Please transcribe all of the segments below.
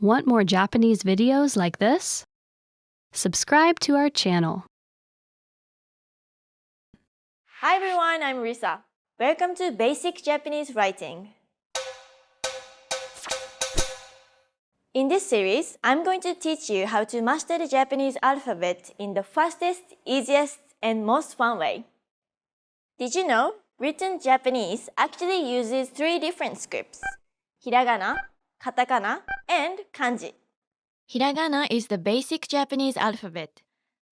Want more Japanese videos like this? Subscribe to our channel. Hi everyone, I'm Risa. Welcome to Basic Japanese Writing. In this series, I'm going to teach you how to master the Japanese alphabet in the fastest, easiest, and most fun way. Did you know written Japanese actually uses 3 different scripts: Hiragana, Katakana, and kanji. Hiragana is the basic Japanese alphabet.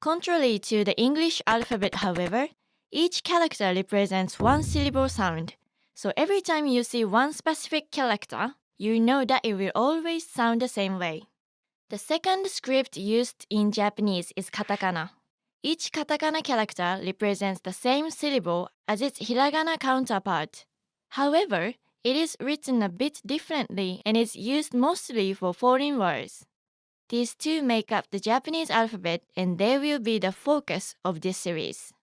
Contrary to the English alphabet, however, each character represents one syllable sound. So every time you see one specific character, you know that it will always sound the same way. The second script used in Japanese is katakana. Each katakana character represents the same syllable as its hiragana counterpart. However, it is written a bit differently and is used mostly for foreign words. These two make up the Japanese alphabet and they will be the focus of this series.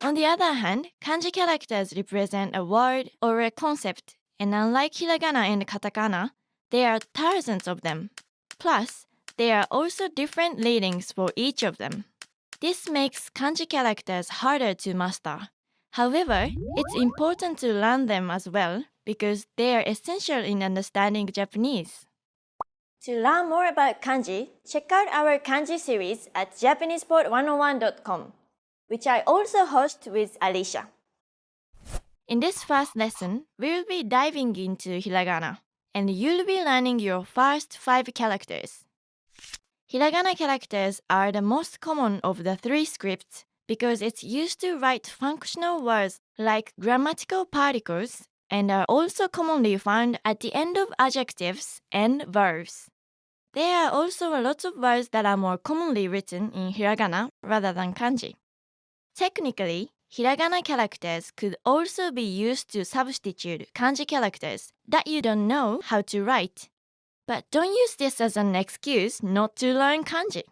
On the other hand, kanji characters represent a word or a concept, and unlike hiragana and katakana, there are thousands of them. Plus, there are also different readings for each of them. This makes kanji characters harder to master. However, it's important to learn them as well because they are essential in understanding Japanese. To learn more about kanji, check out our kanji series at JapanesePod101.com, which I also host with Alicia. In this first lesson, we'll be diving into hiragana, and you'll be learning your first 5 characters. Hiragana characters are the most common of the 3 scripts because it's used to write functional words like grammatical particles and are also commonly found at the end of adjectives and verbs. There are also a lot of words that are more commonly written in hiragana rather than kanji. Technically, hiragana characters could also be used to substitute kanji characters that you don't know how to write. But don't use this as an excuse not to learn kanji.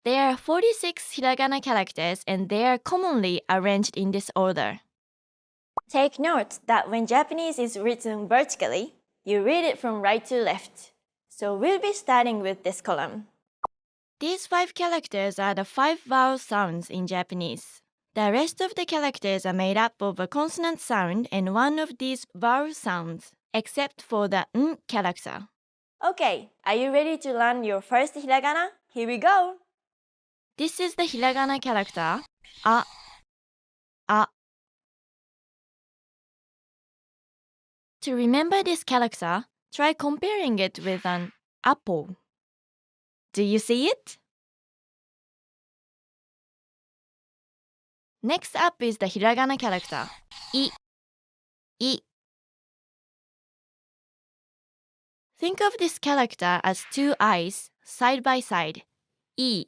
There are 46 hiragana characters and they are commonly arranged in this order. Take note that when Japanese is written vertically, you read it from right to left. So we'll be starting with this column. These 5 characters are the 5 vowel sounds in Japanese. The rest of the characters are made up of a consonant sound and one of these vowel sounds, except for the n character. Okay, are you ready to learn your first hiragana? Here we go! This is the hiragana character, a. To remember this character, try comparing it with an apple. Do you see it? Next up is the hiragana character, I. Think of this character as 2 eyes side by side, I.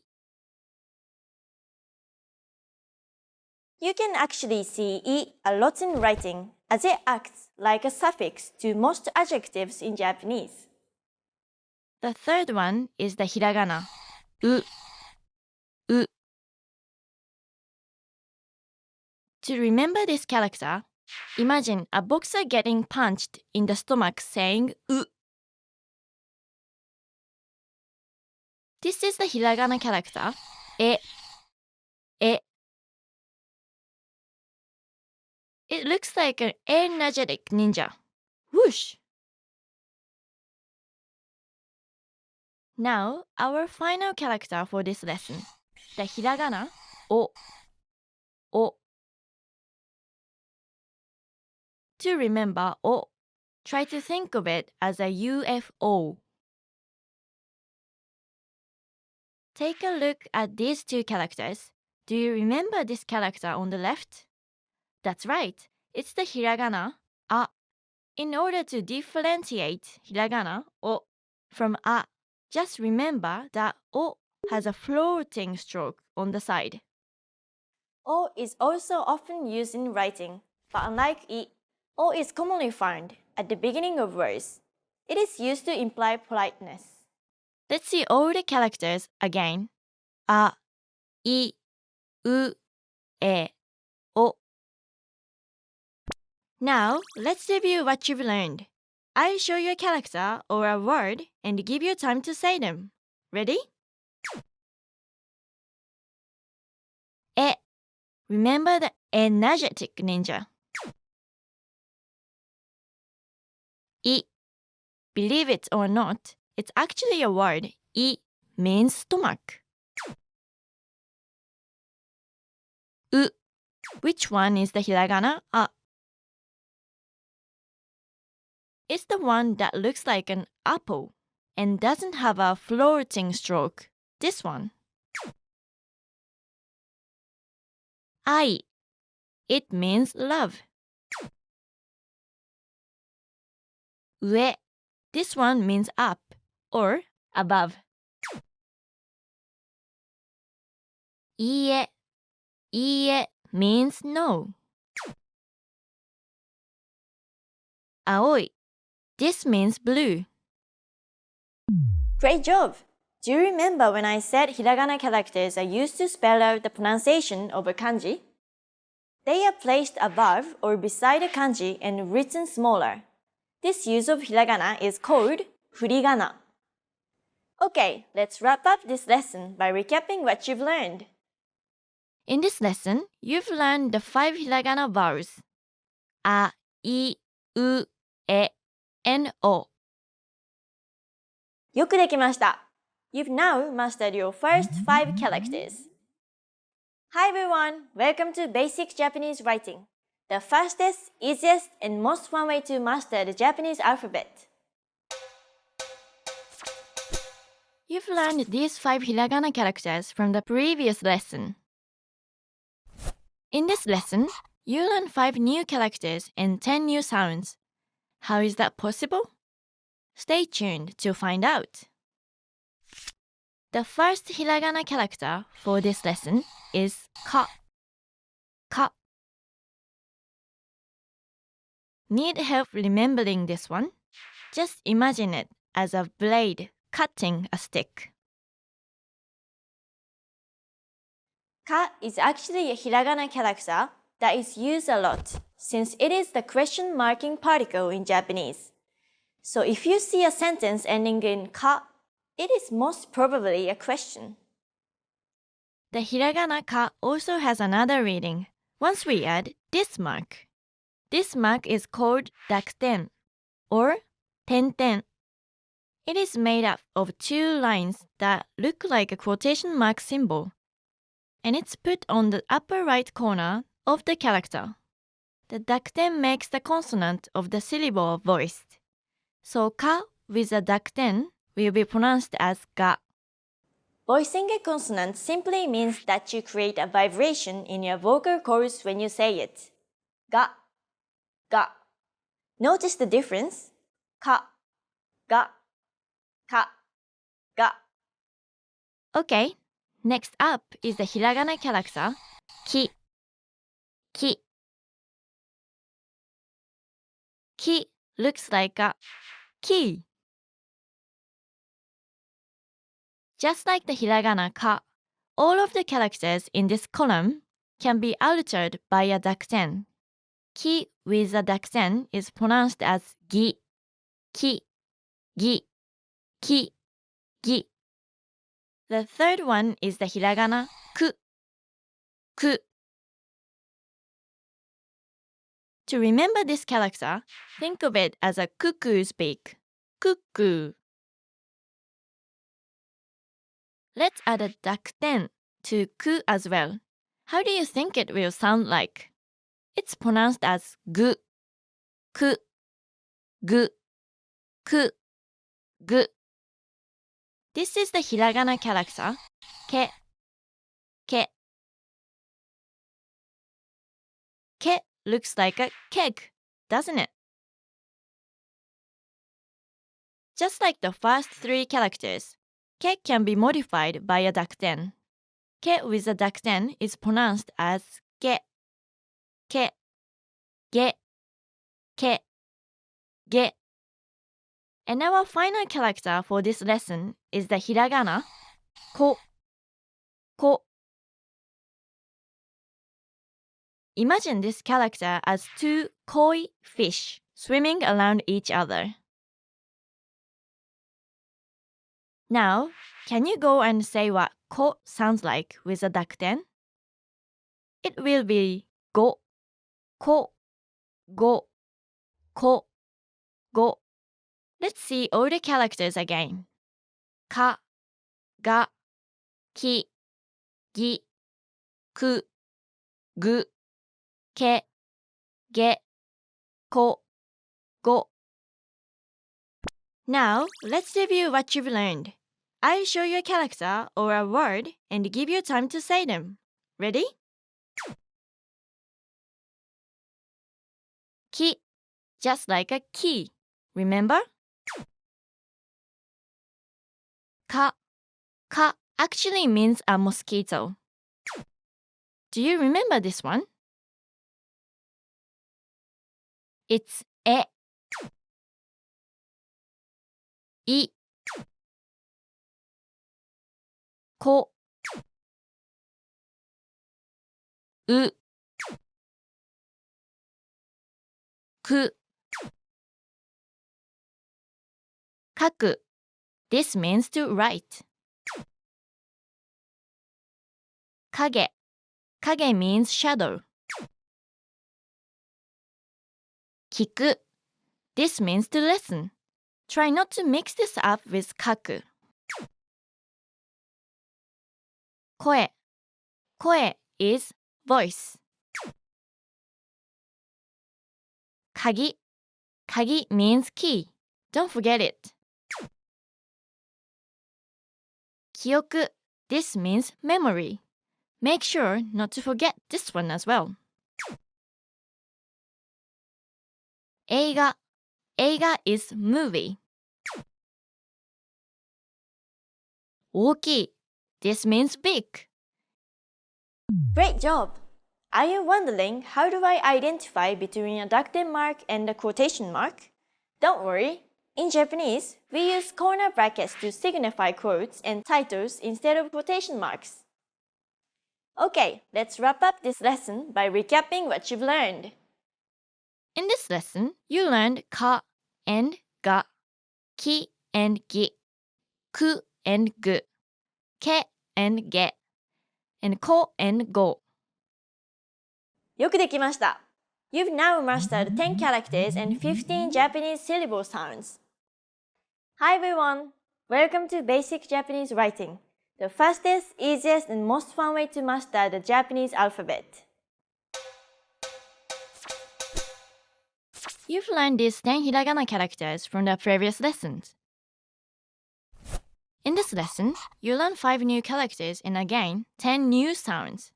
You can actually see I a lot in writing, as it acts like a suffix to most adjectives in Japanese. The third one is the hiragana, U. To remember this character, imagine a boxer getting punched in the stomach saying U. This is the hiragana character, e. It looks like an energetic ninja. Whoosh! Now, our final character for this lesson, the hiragana, o. To remember o, try to think of it as a UFO. Take a look at these 2 characters. Do you remember this character on the left? That's right, it's the hiragana, a. In order to differentiate hiragana, o, from a, just remember that o has a floating stroke on the side. O is also often used in writing, but unlike I, O is commonly found at the beginning of words. It is used to imply politeness. Let's see all the characters again. A, I, U, E, O. Now, let's review what you've learned. I'll show you a character or a word and give you time to say them. Ready? E. Remember the energetic ninja. I. Believe it or not, it's actually a word. I means stomach. U. Which one is the hiragana? A. It's the one that looks like an apple and doesn't have a floating stroke. This one. I. It means love. Ue. This one means up or above. Iie. Iie means no. Aoi. This means blue. Great job! Do you remember when I said hiragana characters are used to spell out the pronunciation of a kanji? They are placed above or beside a kanji and written smaller. This use of hiragana is called furigana. Okay, let's wrap up this lesson by recapping what you've learned. In this lesson, you've learned the 5 hiragana vowels. A, I, U, E, and O. よくできました。You've now mastered your first 5 characters. Hi everyone! Welcome to Basic Japanese Writing, the fastest, easiest, and most fun way to master the Japanese alphabet. You've learned these 5 hiragana characters from the previous lesson. In this lesson, you learn 5 new characters and 10 new sounds. How is that possible? Stay tuned to find out. The first hiragana character for this lesson is ka. Ka. Need help remembering this one? Just imagine it as a blade cutting a stick. Ka is actually a hiragana character that is used a lot since it is the question marking particle in Japanese. So if you see a sentence ending in ka, it is most probably a question. The hiragana ka also has another reading once we add this mark. This mark is called dakuten or tenten. It is made up of 2 lines that look like a quotation mark symbol, and it's put on the upper right corner of the character. The dakuten makes the consonant of the syllable voiced. So ka with a dakuten will be pronounced as ga. Voicing a consonant simply means that you create a vibration in your vocal cords when you say it. Ga, ga. Notice the difference? Ka, ga, ka, ga. Okay, next up is the hiragana character ki. Ki. Ki looks like a key. Just like the hiragana ka, all of the characters in this column can be altered by a dakuten. Ki with a dakuten is pronounced as gi, ki, gi, ki, gi. The third one is the hiragana ku, ku. To remember this character, think of it as a cuckoo's beak. Cuckoo. Let's add a dakuten to ku as well. How do you think it will sound like? It's pronounced as gu, ku, gu, ku, gu. This is the hiragana character ke, ke. Ke looks like a keg, doesn't it? Just like the first 3 characters, ke can be modified by a dakuten. Ke with a dakuten is pronounced as ge, ke, ge, ke, ge. And our final character for this lesson is the hiragana ko, ko. Imagine this character as 2 koi fish swimming around each other. Now, can you go and say what ko sounds like with a dakuten? It will be go, ko, go, ko, go. Let's see all the characters again. Ka, ga, ki, gi, ku, gu, ke, ge, ko, go. Now, let's review what you've learned. I'll show you a character or a word and give you time to say them. Ready? Ki, just like a key. Remember? Ka actually means a mosquito. Do you remember this one? It's e. I. Ko. U. Ku. Kaku. This means to write. Kage. Kage means shadow. Kiku. This means to listen. Try not to mix this up with kaku. Koe. Koe is voice. Kagi. Kagi means key. Don't forget it. Kyoku. This means memory. Make sure not to forget this one as well. Eiga. Eiga is movie. Oki. This means big. Great job! Are you wondering how do I identify between a dakuten mark and a quotation mark? Don't worry. In Japanese, we use corner brackets to signify quotes and titles instead of quotation marks. Okay, let's wrap up this lesson by recapping what you've learned. In this lesson, you learned ka and ga, ki and gi, ku and gu, ke and ge, and ko and go. よくできました。You've now mastered 10 characters and 15 Japanese syllable sounds. Hi everyone! Welcome to Basic Japanese Writing, the fastest, easiest, and most fun way to master the Japanese alphabet. You've learned these 10 hiragana characters from the previous lessons. In this lesson, you learn 5 new characters and again 10 new sounds.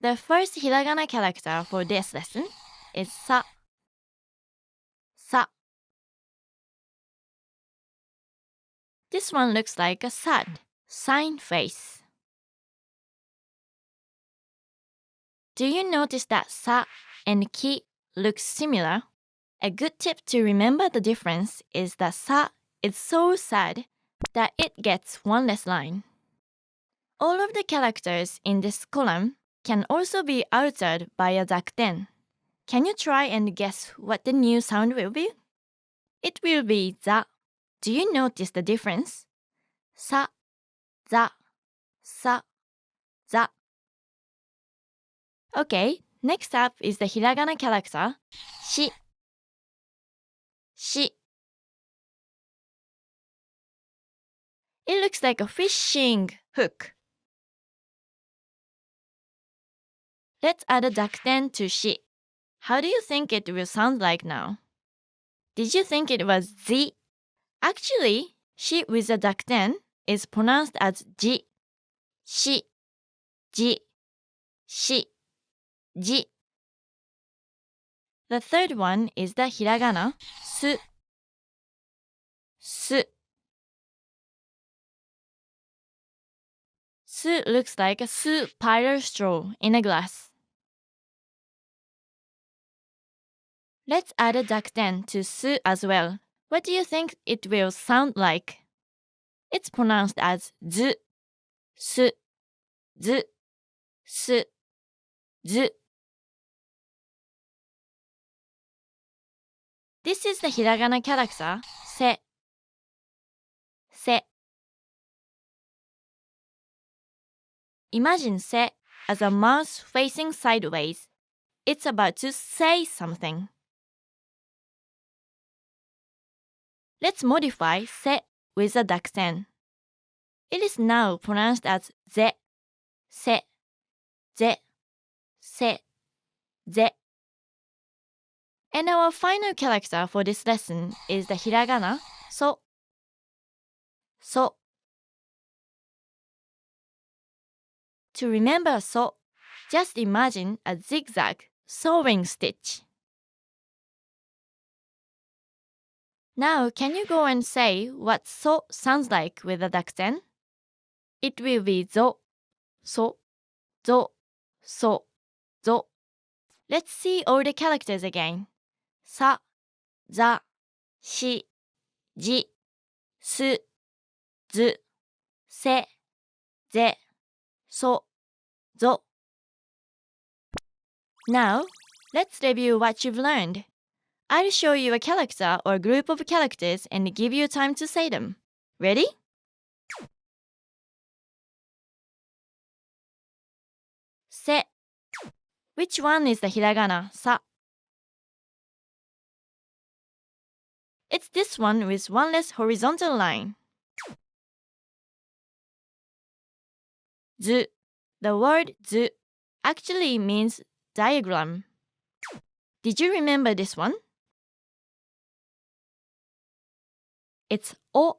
The first hiragana character for this lesson is sa. Sa. This one looks like a sad, sign face. Do you notice that sa and ki look similar? A good tip to remember the difference is that sa is so sad that it gets one less line. All of the characters in this column can also be altered by a dakuten. Can you try and guess what the new sound will be? It will be za. Do you notice the difference? Sa, za, sa, za. Okay, next up is the hiragana character shi. Shi. It looks like a fishing hook. Let's add a dakuten to shi. How do you think it will sound like now? Did you think it was zi? Actually, shi with a dakuten is pronounced as ji. Shi, ji, shi, ji. The third one is the hiragana su. Su. Su looks like a su powder straw in a glass. Let's add a dakuten to su as well. What do you think it will sound like? It's pronounced as zu. Su, zu, su, zu. This is the hiragana character se. せ. Imagine せ as a mouse facing sideways. It's about to say something. Let's modify せ with a accent. It is now pronounced as ぜ, せ, ぜ, せ, ぜ. And our final character for this lesson is the hiragana, so. So. To remember so, just imagine a zigzag sewing stitch. Now, can you go and say what so sounds like with an accent? It will be zo, so, zo, so, zo. Let's see all the characters again. Sa, za, shi, ji, su, zu, se, ze, so, zo. Now, let's review what you've learned. I'll show you a character or group of characters and give you time to say them. Ready? Se. Which one is the hiragana, sa? It's this one with one less horizontal line. Zu. The word zu actually means diagram. Did you remember this one? It's o.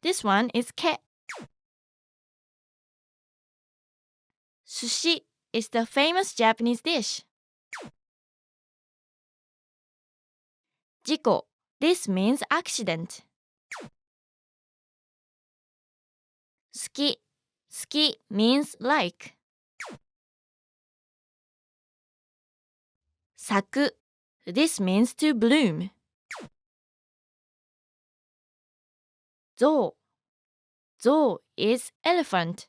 This one is ke. Sushi is the famous Japanese dish. Jiko. This means accident. Suki. Suki means like. Saku. This means to bloom. Zo. Zo is elephant.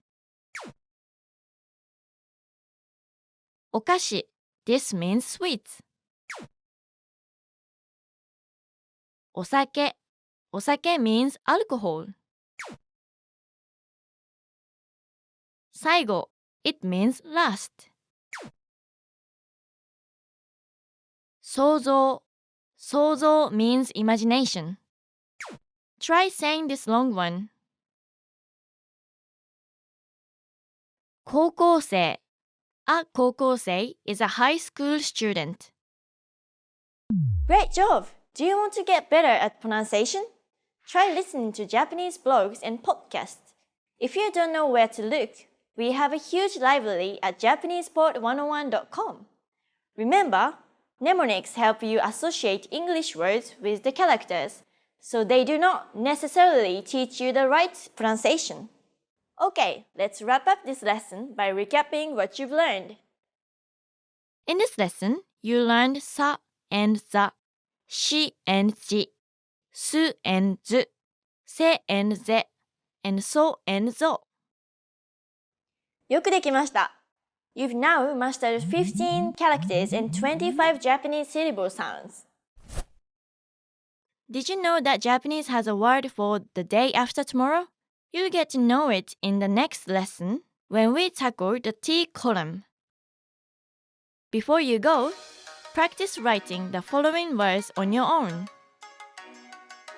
Okashi. This means sweets. Osake. Osake means alcohol. Saigo. It means last. Sozo. Sozo means imagination. Try saying this long one. 高校生. A 高校生 is a high school student. Great job! Do you want to get better at pronunciation? Try listening to Japanese blogs and podcasts. If you don't know where to look, we have a huge library at JapanesePort101.com. Remember, mnemonics help you associate English words with the characters, so they do not necessarily teach you the right pronunciation. Okay, let's wrap up this lesson by recapping what you've learned. In this lesson, you learned sa and za, shi and ji, su and zu, se and ze, and so and zo. よくできました。You've now mastered 15 characters and 25 Japanese syllable sounds. Did you know that Japanese has a word for the day after tomorrow? You'll get to know it in the next lesson when we tackle the T column. Before you go, practice writing the following words on your own.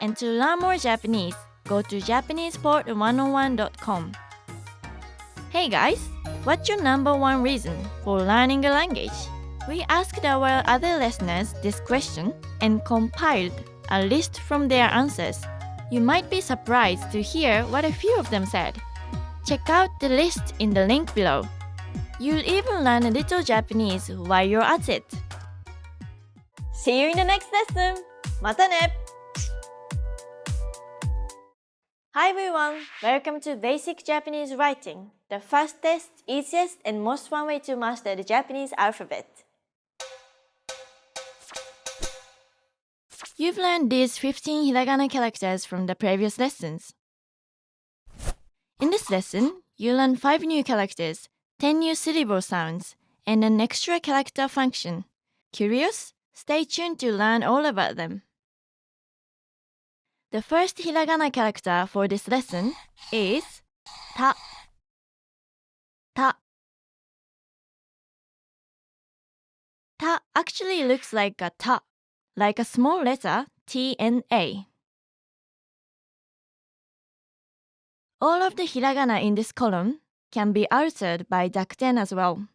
And to learn more Japanese, go to JapanesePort101.com. Hey guys, what's your number one reason for learning a language? We asked our other listeners this question and compiled a list from their answers. You might be surprised to hear what a few of them said. Check out the list in the link below. You'll even learn a little Japanese while you're at it. See you in the next lesson! またね! Hi everyone! Welcome to Basic Japanese Writing, the fastest, easiest, and most fun way to master the Japanese alphabet. You've learned these 15 hiragana characters from the previous lessons. In this lesson, you learn 5 new characters, 10 new syllable sounds, and an extra character function. Curious? Stay tuned to learn all about them. The first hiragana character for this lesson is ta. Ta. Ta actually looks like a ta, like a small letter T and A. All of the hiragana in this column can be altered by dakten as well.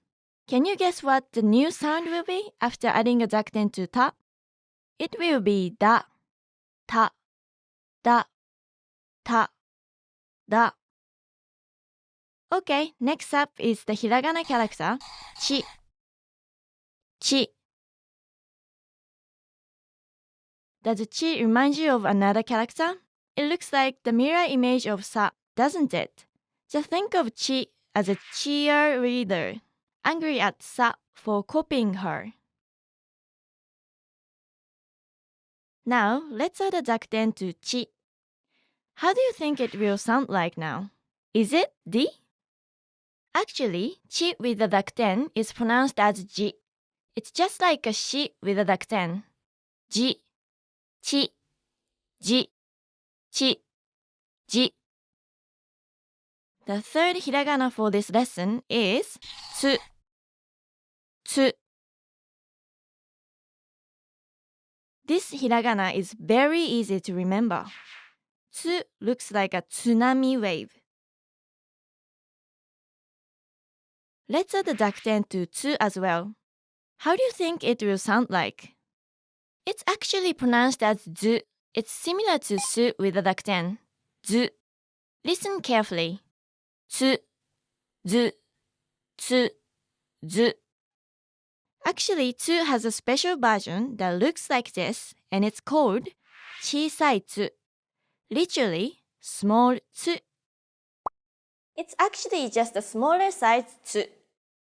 Can you guess what the new sound will be after adding a dakten to ta? It will be da, ta, da, ta, da. Okay, next up is the hiragana character chi. Chi. Does chi remind you of another character? It looks like the mirror image of sa, doesn't it? Just think of chi as a cheerleader, angry at sa for copying her. Now, let's add a dakten to chi. How do you think it will sound like now? Is it di? Actually, chi with a dakten is pronounced as ji. It's just like a shi with a dakten. Ji, chi, ji, chi, ji. The third hiragana for this lesson is tsu. Tsu. This hiragana is very easy to remember. Tsu looks like a tsunami wave. Let's add the dakten to tsu as well. How do you think it will sound like? It's actually pronounced as zu. It's similar to su with a dakten. Zu. Listen carefully. Tsu, zu, tsu, zu. Actually, tsu has a special version that looks like this, and it's called chisai tsu. Literally, small tsu. It's actually just a smaller size tsu.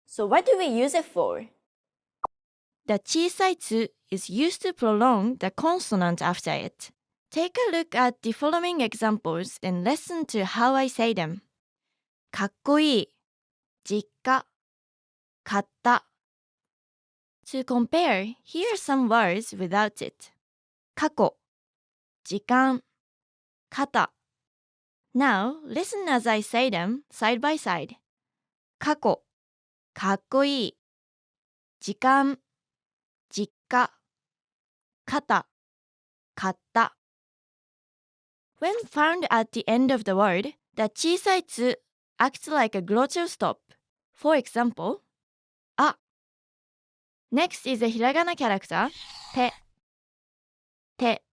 So what do we use it for? The chisai tsu is used to prolong the consonant after it. Take a look at the following examples and listen to how I say them. かっこいい、実家、買った。To compare, here are some words without it. 過去、時間、肩。Now, listen as I say them side by side. 過去、かっこいい。時間、実家、肩、買った。When found at the end of the word, the 小さいつ acts like a glottal stop. For example, あ。Next is a hiragana character, 手。手。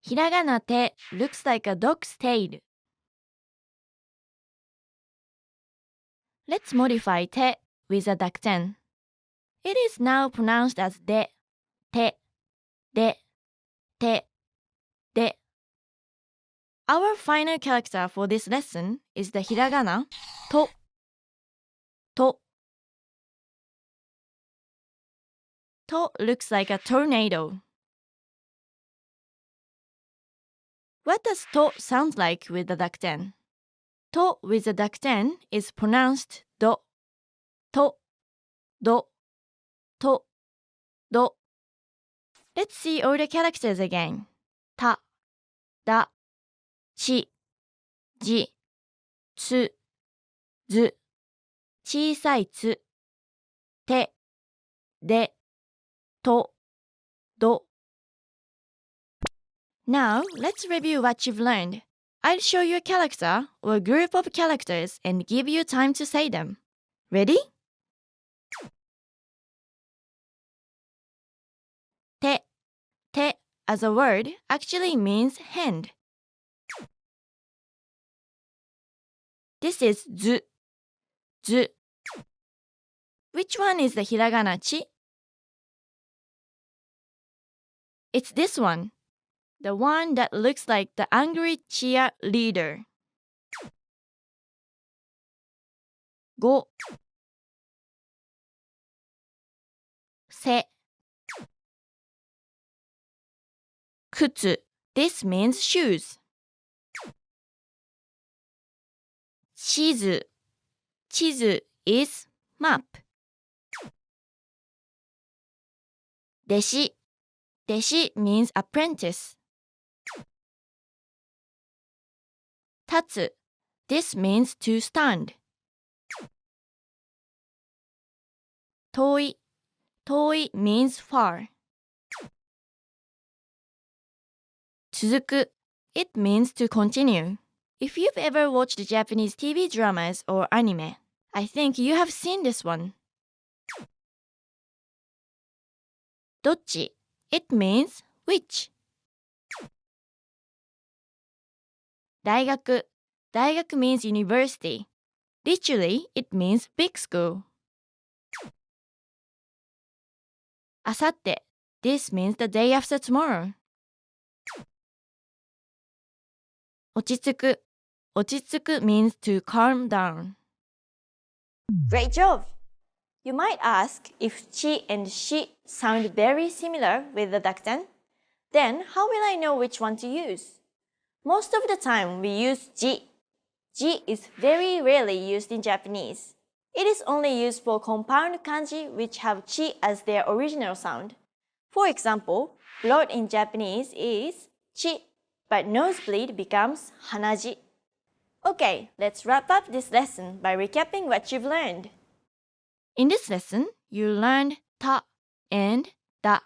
Hiragana 手 looks like a dog's tail. Let's modify 手 with a dakten. It is now pronounced as で、手、で、手、で。Our final character for this lesson is the hiragana と。と。To looks like a tornado. What does to sound like with the dakten? To with the dakten is pronounced do. To, do, to, do. Let's see all the characters again. Ta, da, chi, ji, tsu, zu, 小さいつ、て、で、と、ど。Now, let's review what you've learned. I'll show you a character or a group of characters and give you time to say them. Ready? 手、手 as a word actually means hand. This is ず、ず. Which one is the hiragana chi? It's this one. The one that looks like the angry cheerleader. ご、せ、靴 This means shoes. 地図 地図 is map. 弟子 Deshi means apprentice. Tatsu. This means to stand. Toi. Toi means far. Tsuzuku. It means to continue. If you've ever watched Japanese TV dramas or anime, I think you have seen this one. Dochi. It means which. Daigaku. Daigaku means university. Literally, it means big school. Asatte. This means the day after tomorrow. Ochitsuku. Ochitsuku means to calm down. Great job! You might ask if chi and shi sound very similar with the dakten. Then how will I know which one to use? Most of the time we use ji. Ji is very rarely used in Japanese. It is only used for compound kanji which have chi as their original sound. For example, blood in Japanese is chi, but nosebleed becomes hanaji. Okay, let's wrap up this lesson by recapping what you've learned. In this lesson, you learned ta and da,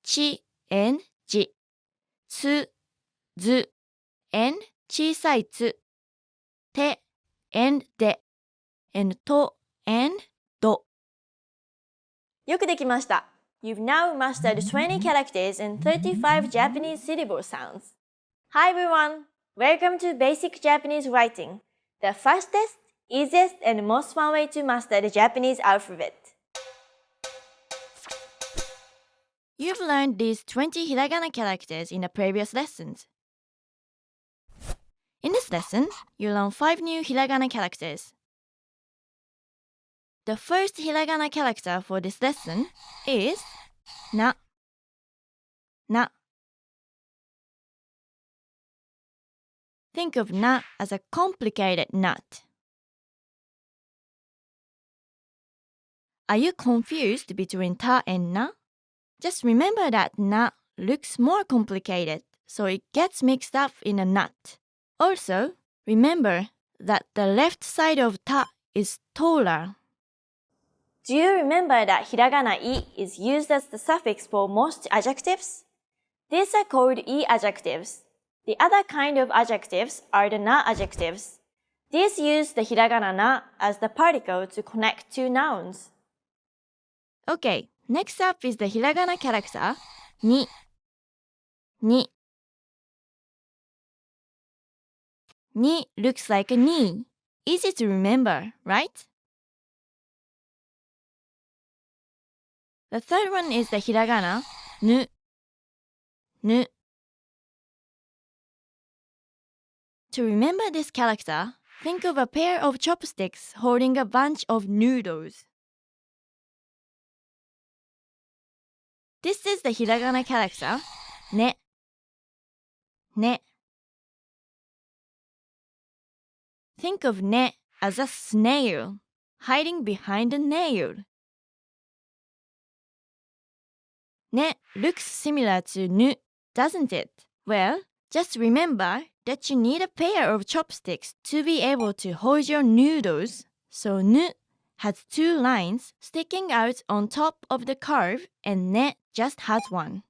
chi and ji, tsu, zu, and 小さいつ, te and de, and to and do. よくできました。You've now mastered 20 characters and 35 Japanese syllable sounds. Hi everyone! Welcome to Basic Japanese Writing, the fastest, easiest, and most fun way to master the Japanese alphabet. You've learned these 20 hiragana characters in the previous lessons. In this lesson, you learn 5 new hiragana characters. The first hiragana character for this lesson is na. Na. Think of na as a complicated knot. Are you confused between ta and na? Just remember that na looks more complicated, so it gets mixed up in a knot. Also, remember that the left side of ta is taller. Do you remember that hiragana I is used as the suffix for most adjectives? These are called I adjectives. The other kind of adjectives are the na adjectives. These use the hiragana na as the particle to connect two nouns. Okay, next up is the hiragana character ni. Ni. Ni looks like a knee. Easy to remember, right? The third one is the hiragana nu. Nu. To remember this character, think of a pair of chopsticks holding a bunch of noodles. This is the hiragana character ne. Ne. Think of ne as a snail hiding behind a nail. Ne looks similar to nu, doesn't it? Well, just remember that you need a pair of chopsticks to be able to hold your noodles. So nu has 2 lines sticking out on top of the curve and ne just has 1.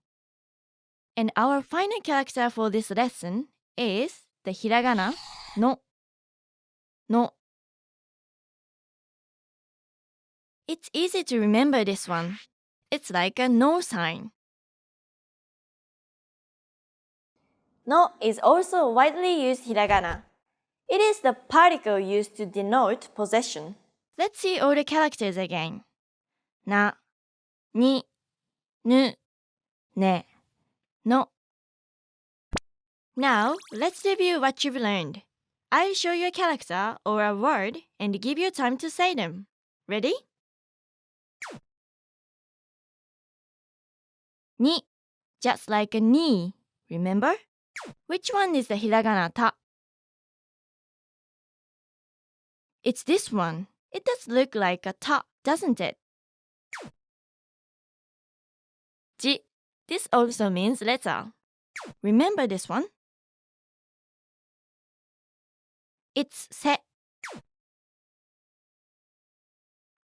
And our final character for this lesson is the hiragana no. No. It's easy to remember this one. It's like a no sign. No is also a widely used hiragana. It is the particle used to denote possession. Let's see all the characters again. Na, ni, nu, ne, no. Now, let's review what you've learned. I'll show you a character or a word and give you time to say them. Ready? Ni, just like a knee, remember? Which one is the hiragana ta? It's this one. It does look like a ta, doesn't it? Ji, This also means letter. Remember this one? It's se.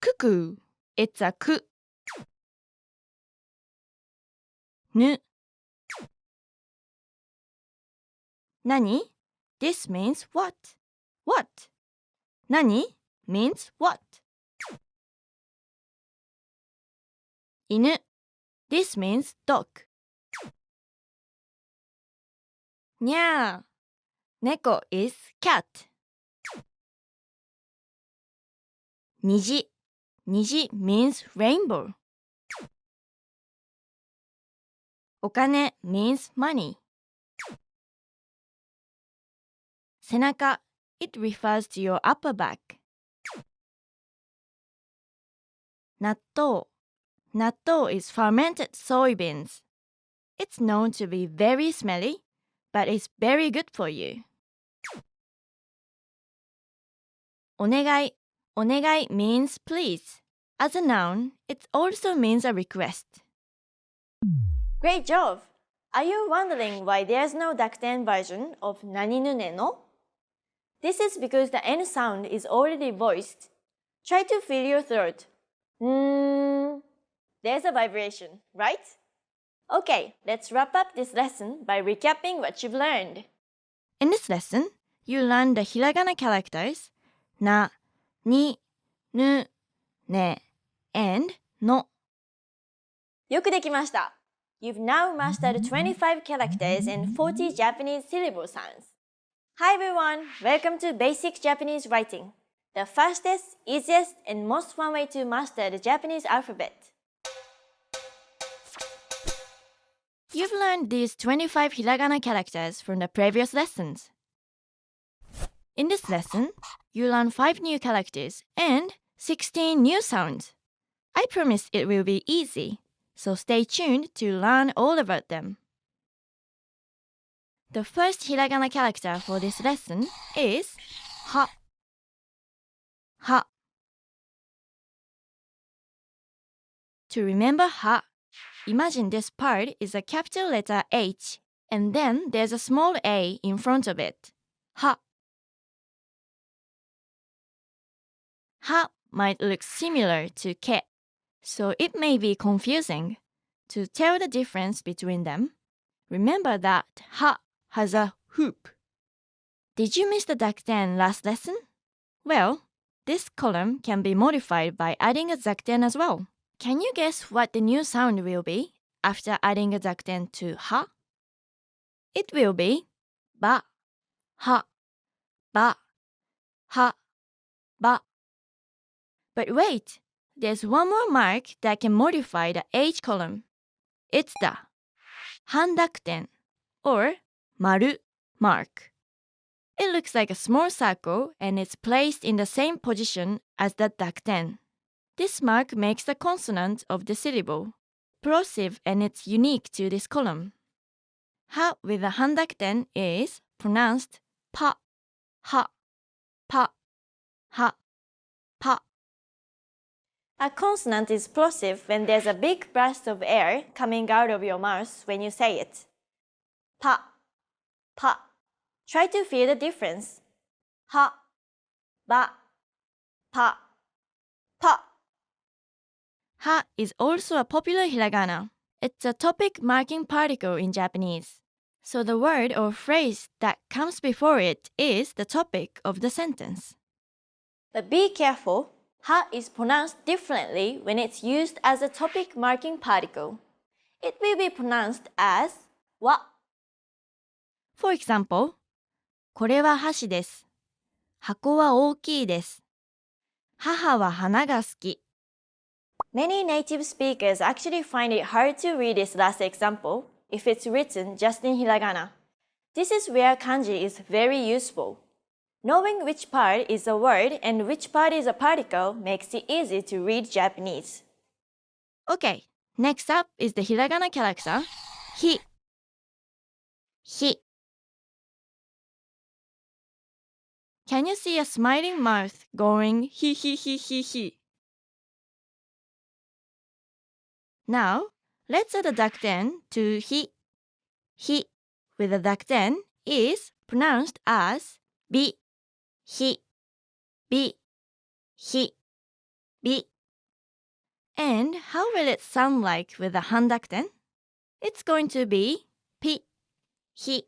Cuckoo. It's a ku. Nu. Nani? This means what? What? Nani means what? Inu. This means dog. Nya. Neko is cat. Niji. Niji means rainbow. Okane means money. Senaka. It refers to your upper back. Natto. Natto is fermented soybeans. It's known to be very smelly, but it's very good for you. Onegai. Onegai means please. As a noun, it also means a request. Great job! Are you wondering why there's no Dakuten version of nani nu ne no? This is because the N sound is already voiced. Try to feel your throat. There's a vibration, right? Okay, let's wrap up this lesson by recapping what you've learned. In this lesson, you learned the hiragana characters na, ni, nu, ne, and no. よくできました。You've now mastered 25 characters and 40 Japanese syllable sounds. Hi everyone, welcome to Basic Japanese Writing, the fastest, easiest, and most fun way to master the Japanese alphabet. You've learned these 25 hiragana characters from the previous lessons. In this lesson, you learn 5 new characters and 16 new sounds. I promise it will be easy, so stay tuned to learn all about them. The first hiragana character for this lesson is ha. Ha. To remember ha, imagine this part is a capital letter H, and then there's a small a in front of it. Ha. Ha might look similar to ke, so it may be confusing. To tell the difference between them, remember that ha has a hoop. Did you miss the Dakuten last lesson? Well, this column can be modified by adding a Dakuten as well. Can you guess what the new sound will be after adding a Dakuten to ha? It will be ba, ha, ba, ha, ba. But wait, there's one more mark that can modify the H column. It's the handakuten or maru mark. It looks like a small circle and it's placed in the same position as the dakuten. This mark makes the consonant of the syllable plosive and it's unique to this column. Ha with the handakuten is pronounced pa, ha, pa, ha, pa. A consonant is plosive when there's a big burst of air coming out of your mouth when you say it. Pa, pa. Try to feel the difference. Ha, ba, pa, pa. Ha is also a popular hiragana. It's a topic marking particle in Japanese. So the word or phrase that comes before it is the topic of the sentence. But be careful. Ha is pronounced differently when it's used as a topic marking particle. It will be pronounced as wa. For example, これは箸です。箱は大きいです。母は花が好き。Many native speakers actually find it hard to read this last example if it's written just in hiragana. This is where kanji is very useful. Knowing which part is a word and which part is a particle makes it easy to read Japanese. Okay, next up is the hiragana character, hi. Hi. Can you see a smiling mouth going hi hi hi hi hi? Now, Let's add a dakten to hi. Hi with a dakten is pronounced as bi, hi, bi, hi, bi. And how will it sound like with a handakten? It's going to be pi, hi,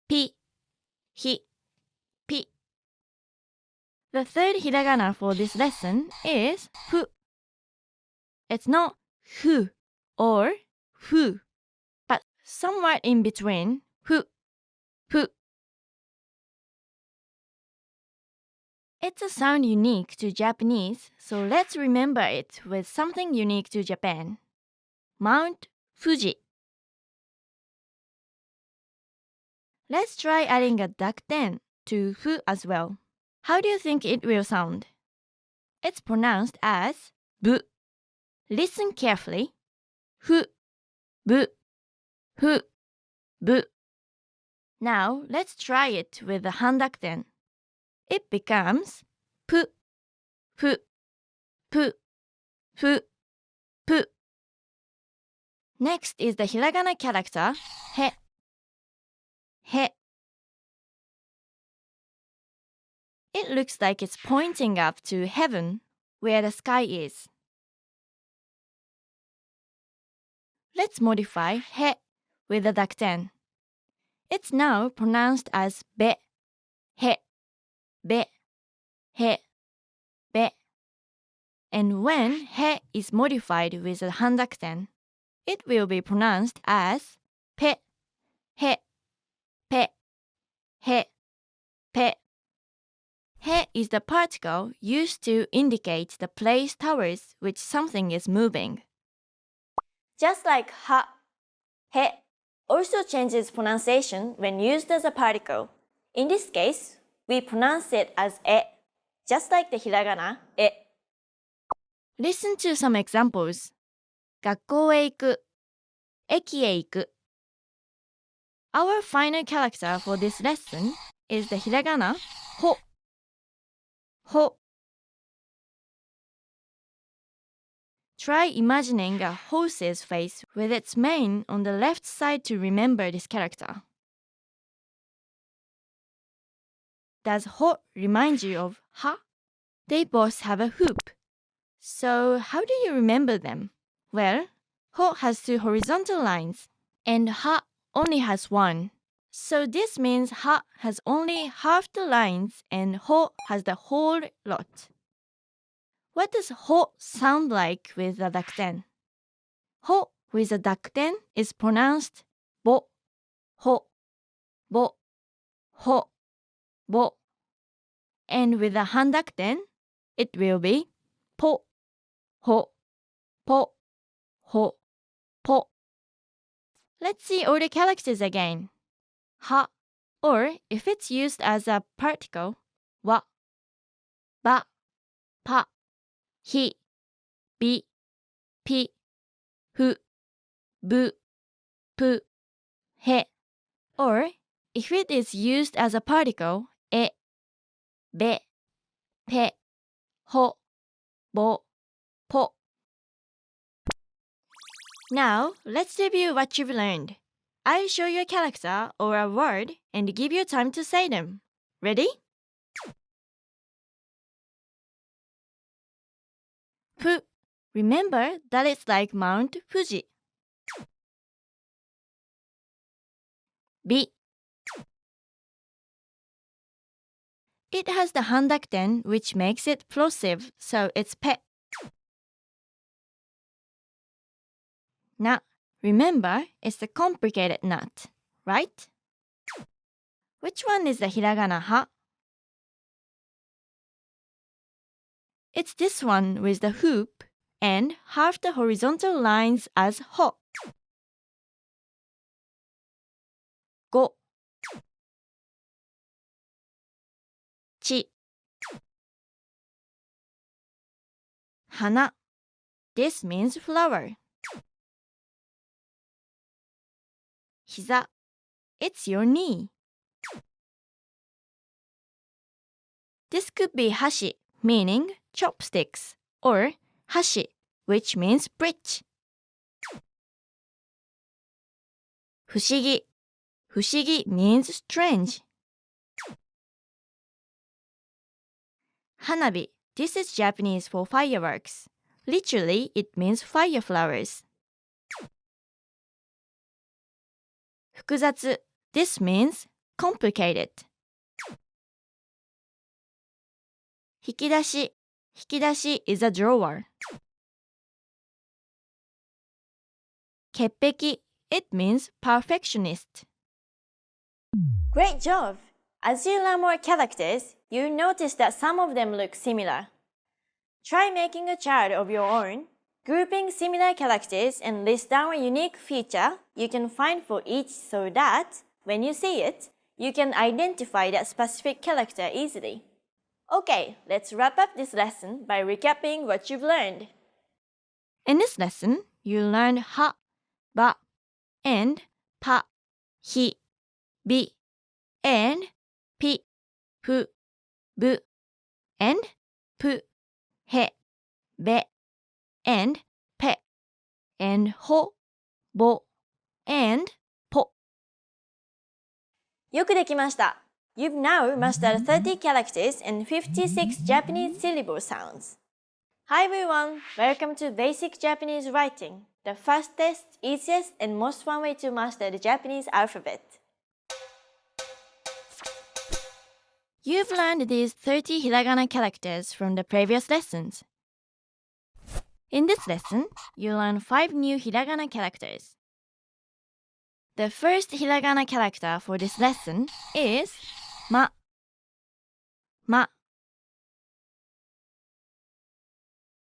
pi, hi, pi. The third hiragana for this lesson is fu. It's not fu or fu, but somewhere in between fu, fu. It's a sound unique to Japanese, so let's remember it with something unique to Japan. Mount Fuji. Let's try adding a dakten to fu as well. How do you think it will sound? It's pronounced as bu. Listen carefully. Fu, bu, fu, bu. Now let's try it with the handakten. It becomes pu, fu, pu, fu, pu. Next is the hiragana character he. He. It looks like it's pointing up to heaven, where the sky is. Let's modify he with the dakten. It's now pronounced as be, he, be, he, be. And when he is modified with the handakten, it will be pronounced as pe, he, pe, he, pe. He is the particle used to indicate the place towards which something is moving. Just like ha, he also changes pronunciation when used as a particle. In this case, we pronounce it as e, just like the hiragana e. Listen to some examples. 学校へ行く、駅へ行く。Our final character for this lesson is the hiragana ho. Ho. Try imagining a horse's face with its mane on the left side to remember this character. Does ho remind you of ha? They both have a hoop. So how do you remember them? Well, ho has two horizontal lines, and ha only has one. So this means ha has only half the lines and ho has the whole lot. What does ho sound like with a dakten? Ho with a dakten is pronounced bo, ho, bo, ho, bo. And with a handakten, it will be po, ho, po, ho, po. Let's see all the characters again. Ha, or if it's used as a particle, wa, ba, pa, hi, bi, pi, fu, bu, pu, he. Or if it is used as a particle, e, be, pe, ho, bo, po. Now, let's review what you've learned. I'll show you a character or a word and give you time to say them. Ready? Fu. Remember that it's like Mount Fuji. Bi. It has the handakten which makes it plosive, so it's pe. Na. Remember, it's the complicated knot, right? Which one is the hiragana ha? It's this one with the hoop and half the horizontal lines as ho. Go. Chi. Hana. This means flower. Hiza. It's your knee. This could be hashi, meaning chopsticks, or hashi, which means bridge. 不思議。不思議 means strange. 花火 This is Japanese for fireworks. Literally, it means fire flowers. 複雑 This means complicated. 引き出し引き出し is a drawer. 潔癖 It means perfectionist. Great job! As you learn more characters, you notice that some of them look similar. Try making a chart of your own, grouping similar characters and list down a unique feature you can find for each so that, when you see it, you can identify that specific character easily. Okay, let's wrap up this lesson by recapping what you've learned. In this lesson, you learned ha, ba, and pa, hi, bi, and pi, pu, bu, and pu, he, be, and pe, and ho, bo, and po. よくできました。You've now mastered 30 characters and 56 Japanese syllable sounds. Hi everyone! Welcome to Basic Japanese Writing, the fastest, easiest, and most fun way to master the Japanese alphabet. You've learned these 30 hiragana characters from the previous lessons. In this lesson, you learn 5 new hiragana characters. The first hiragana character for this lesson is ma. Ma.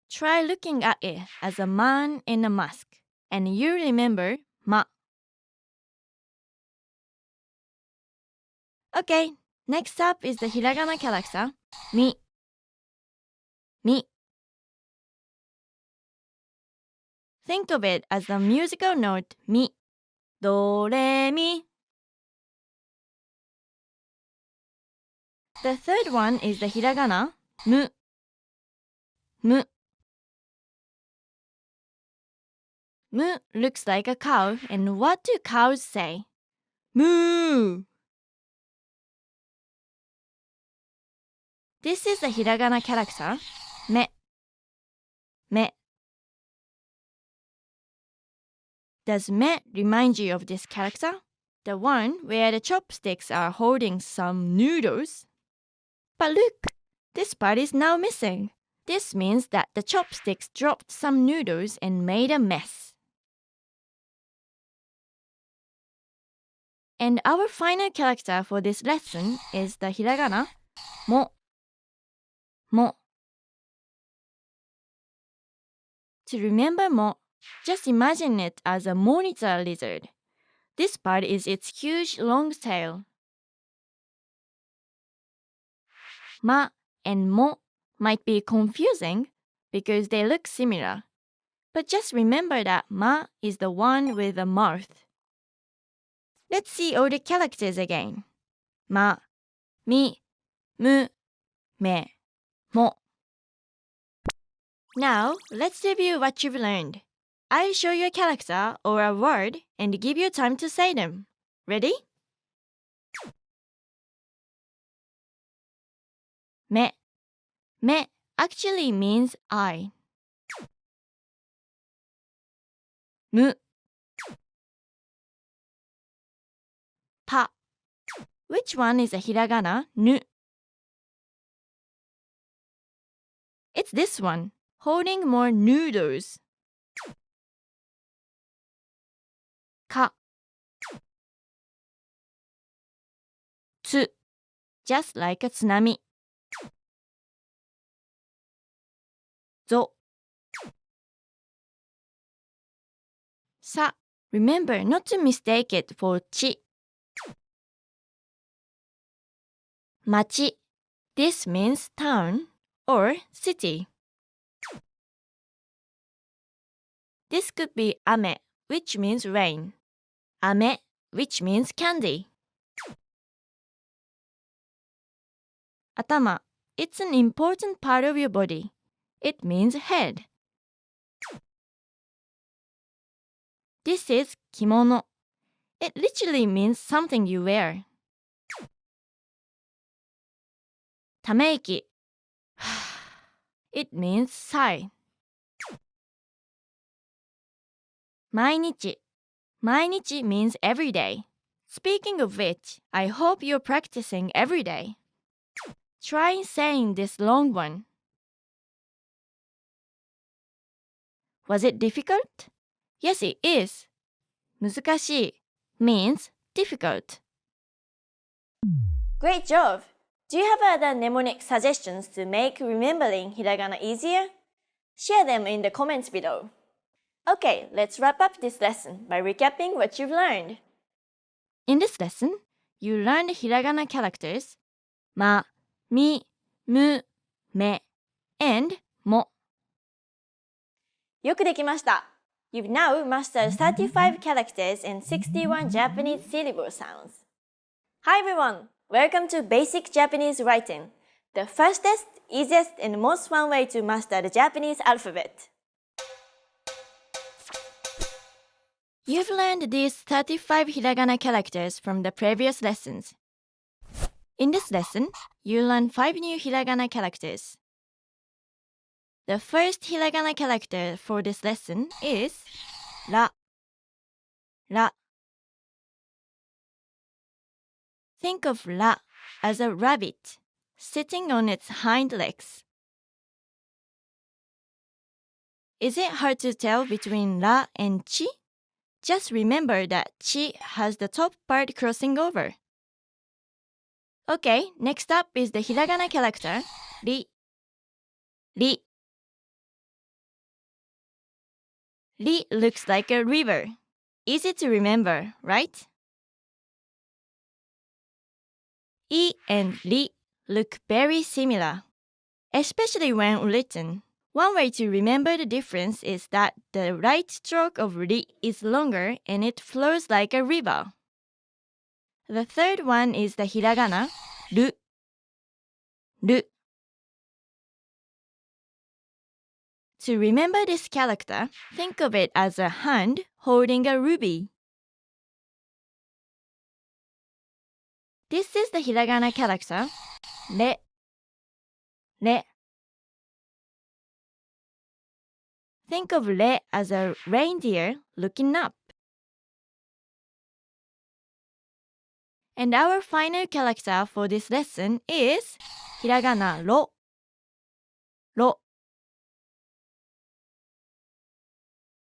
Try looking at it as a man in a mask, and you remember ma. Okay, next up is the hiragana character mi. Mi. Think of it as the musical note mi. Do, re, mi. The third one is the hiragana mu. Mu. Mu looks like a cow, and what do cows say? Moo! This is the hiragana character me. Me. Does me remind you of this character? The one where the chopsticks are holding some noodles? But look, this part is now missing. This means that the chopsticks dropped some noodles and made a mess. And our final character for this lesson is the hiragana mo. Mo. To remember mo, just imagine it as a monitor lizard. This part is its huge long tail. Ma and mo might be confusing because they look similar. But just remember that ma is the one with a mouth. Let's see all the characters again. Ma, mi, mu, me, mo. Now, let's review what you've learned. I'll show you a character or a word and give you time to say them. Ready? Me. Me actually means eye. Mu. Pa. Which one is a hiragana nu? It's this one, holding more noodles. Ka. Tsu. Just like a tsunami. Zo. Sa. Remember not to mistake it for chi. Machi. This means town or city. This could be ame, which means rain. Ame, which means candy. Atama. It's an important part of your body. It means head. This is kimono. It literally means something you wear. ため息 It means sigh. 毎日 毎日 means every day. Speaking of which, I hope you're practicing every day. Try saying this long one. Was it difficult? Yes, it is. 難しい means difficult. Great job! Do you have other mnemonic suggestions to make remembering hiragana easier? Share them in the comments below. Okay, let's wrap up this lesson by recapping what you've learned. In this lesson, you learned hiragana characters ま、み、む、め and も. よくできました。You've now mastered 35 characters and 61 Japanese syllable sounds. Hi everyone! Welcome to Basic Japanese Writing, the fastest, easiest, and most fun way to master the Japanese alphabet. You've learned these 35 hiragana characters from the previous lessons. In this lesson, you learn 5 new hiragana characters. The first hiragana character for this lesson is ra. Ra. Think of ra as a rabbit sitting on its hind legs. Is it hard to tell between ra and chi? Just remember that chi has the top part crossing over. Okay, next up is the hiragana character ri. Ri. Ri looks like a river. Easy to remember, right? I and ri look very similar, especially when written. One way to remember the difference is that the right stroke of ri is longer and it flows like a river. The third one is the hiragana ru. Ru. To remember this character, think of it as a hand holding a ruby. This is the hiragana character re. Re. Think of re as a reindeer looking up. And our final character for this lesson is hiragana ro. Ro.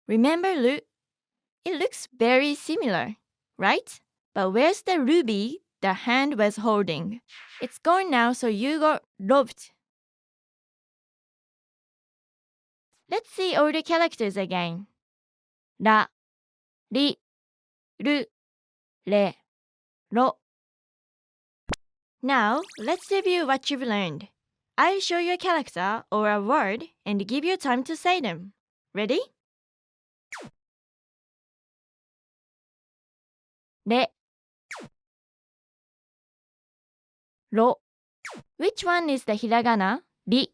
Remember ru? It looks very similar, right? But where's the ruby the hand was holding? It's gone now, so you got robbed. Let's see all the characters again. Ra, ri, ru, re, ro. Now, let's review what you've learned. I'll show you a character or a word and give you time to say them. Ready? Re. Ro. Which one is the hiragana? Ri.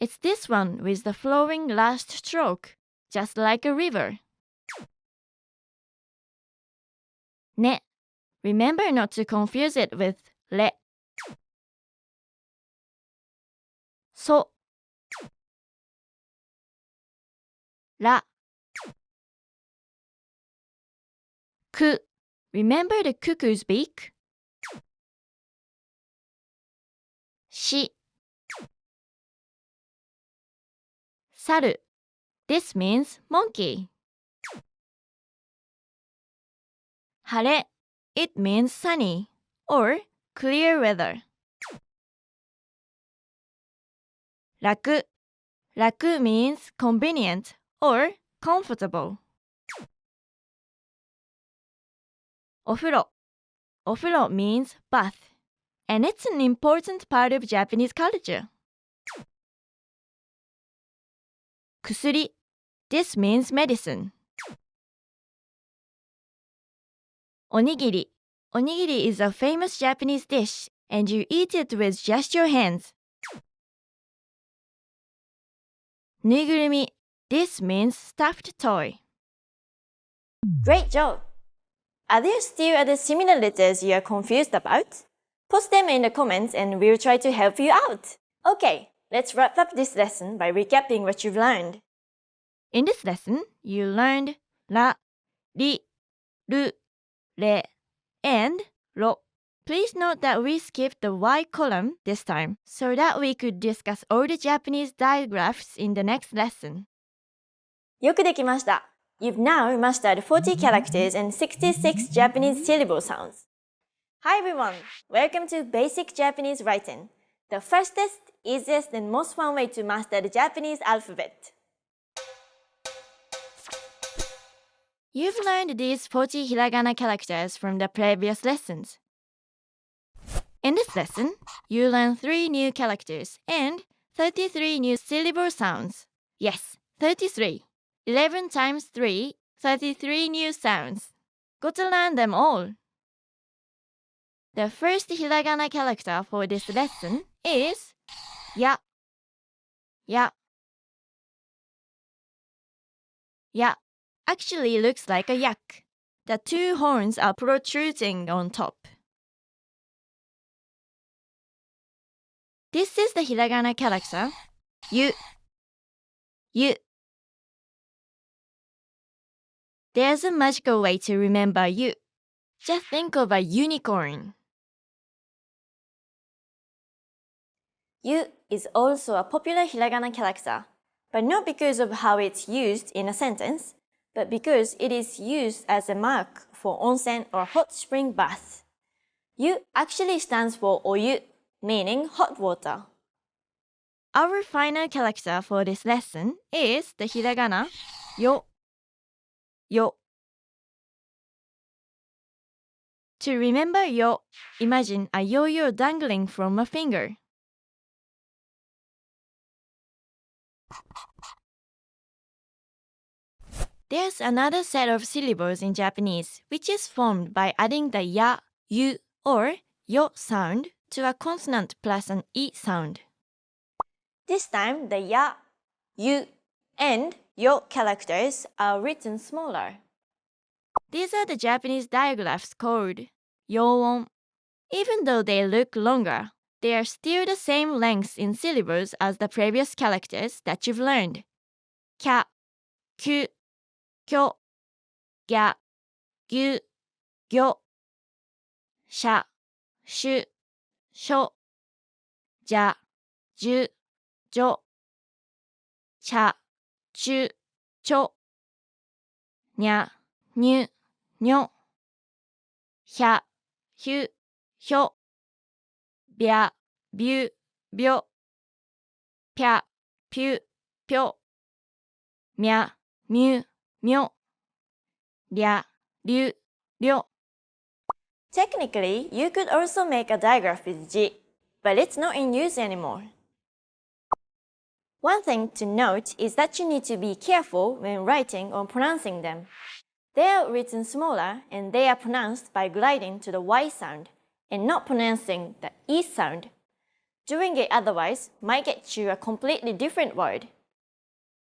It's this one with the flowing last stroke, just like a river. Ne. Remember not to confuse it with re. So. Ra. Ku. Remember the cuckoo's beak? Shi. Saru. This means monkey. Hare. It means sunny or clear weather. Raku. Raku means convenient or comfortable. Ofuro. Ofuro means bath, and it's an important part of Japanese culture. Kusuri. This means medicine. Onigiri. Onigiri is a famous Japanese dish, and you eat it with just your hands. Nugurumi. This means stuffed toy. Great job! Are there still other similar letters you are confused about? Post them in the comments and we'll try to help you out. Okay, let's wrap up this lesson by recapping what you've learned. In this lesson, you learned ra, ri, ru, re, and ro. Please note that we skipped the Y column this time so that we could discuss all the Japanese digraphs in the next lesson. よくできました。You've now mastered 40 characters and 66 Japanese syllable sounds. Hi everyone! Welcome to Basic Japanese Writing, the fastest, easiest, and most fun way to master the Japanese alphabet. You've learned these 40 hiragana characters from the previous lessons. In this lesson, you learn 3 new characters and 33 new syllable sounds. Yes, 33. 11 times 3, 33 new sounds. Got to learn them all. The first hiragana character for this lesson is ya. Ya. Ya actually looks like a yak. The 2 horns are protruding on top. This is the hiragana character yu. Yu. There's a magical way to remember yu. Just think of a unicorn. Yu is also a popular hiragana character, but not because of how it's used in a sentence, but because it is used as a mark for onsen or hot spring bath. Yu actually stands for oyu, meaning hot water. Our final character for this lesson is the hiragana yo. Yo. To remember yo, imagine a yo-yo dangling from a finger. There's another set of syllables in Japanese which is formed by adding the ya, yu, or yo sound to a consonant plus an i sound. This time, the ya, yu, and yo characters are written smaller. These are the Japanese digraphs called yoon. Even though they look longer, they are still the same length in syllables as the previous characters that you've learned. Kya, kyu, kyo, gya, gyu, gyo, sha, shu, sho, ja, ju, jo, cha, chu, cho, nya, nyu, nyo, hya, hyu, hyo, bya, byu, byo, pya, pyu, pyo, mya, myu, myo, rya, ryu, ryo. Technically, you could also make a digraph with ji, but it's not in use anymore. One thing to note is that you need to be careful when writing or pronouncing them. They are written smaller and they are pronounced by gliding to the Y sound and not pronouncing the E sound. Doing it otherwise might get you a completely different word.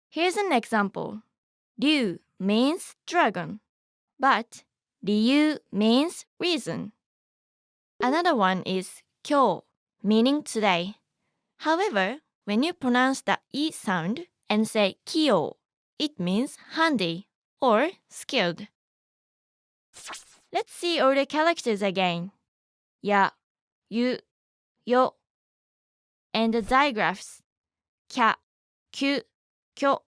Here's an example. Ryu means dragon, but Ryu means reason. Another one is kyo, meaning today. However, when you pronounce the E sound and say kyo, it means handy or skilled. Let's see all the characters again. Ya, yu, yo, and the digraphs. Kya, kyu, kyo,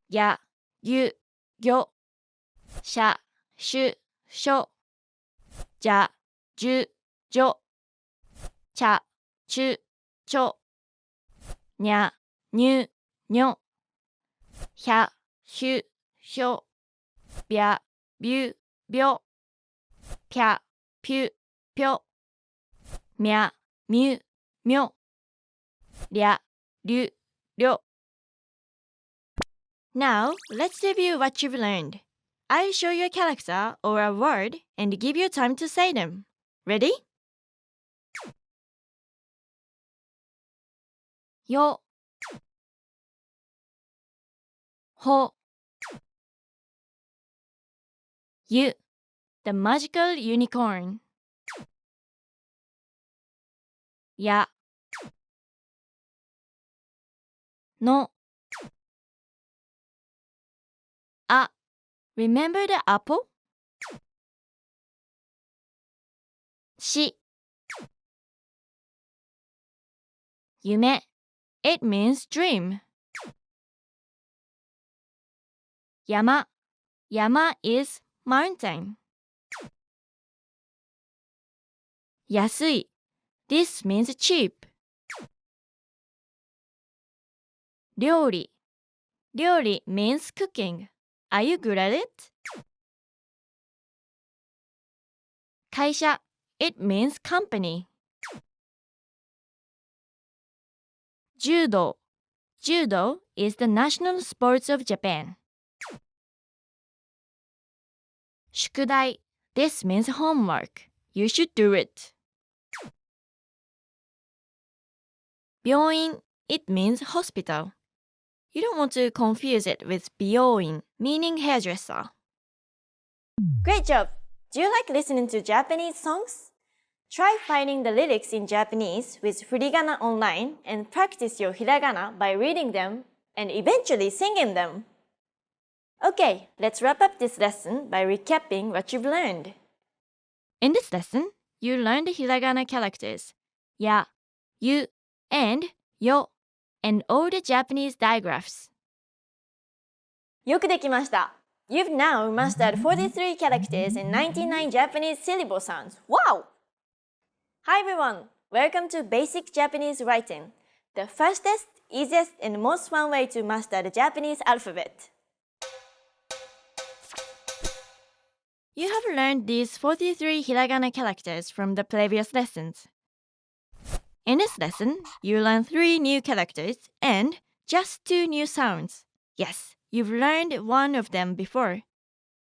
ya, yu, gyo, sha, shu, sho, ja, ju, jo, cha, chu, cho, nya, nyu, nyo, hya, hyu, hyo, bya, byu, byo, pya, pyu, pyo, mya, myu, myo, rya, ryu, ryo. Now, let's review what you've learned. I'll show you a character or a word and give you time to say them. Ready? Yo, ho, You, the magical unicorn. Ya, no. A, remember the apple? Shi, yume, it means dream. Yama, yama is mountain. Yasui, this means cheap. Ryori, ryori means cooking. Are you good at it? Kaisha, it means company. Judo, judo is the national sports of Japan. Shukudai, this means homework. You should do it. Byoin, it means hospital. You don't want to confuse it with byoin, meaning hairdresser. Great job! Do you like listening to Japanese songs? Try finding the lyrics in Japanese with Hiragana online and practice your hiragana by reading them and eventually singing them. Okay, let's wrap up this lesson by recapping what you've learned. In this lesson, you learned the hiragana characters ya, you, and yo, and all the Japanese digraphs. よくできました。You've now mastered 43 characters and 99 Japanese syllable sounds. Wow! Hi everyone! Welcome to Basic Japanese Writing, the fastest, easiest, and most fun way to master the Japanese alphabet. You have learned these 43 hiragana characters from the previous lessons. In this lesson, you learn 3 new characters and just 2 new sounds. Yes, you've learned one of them before.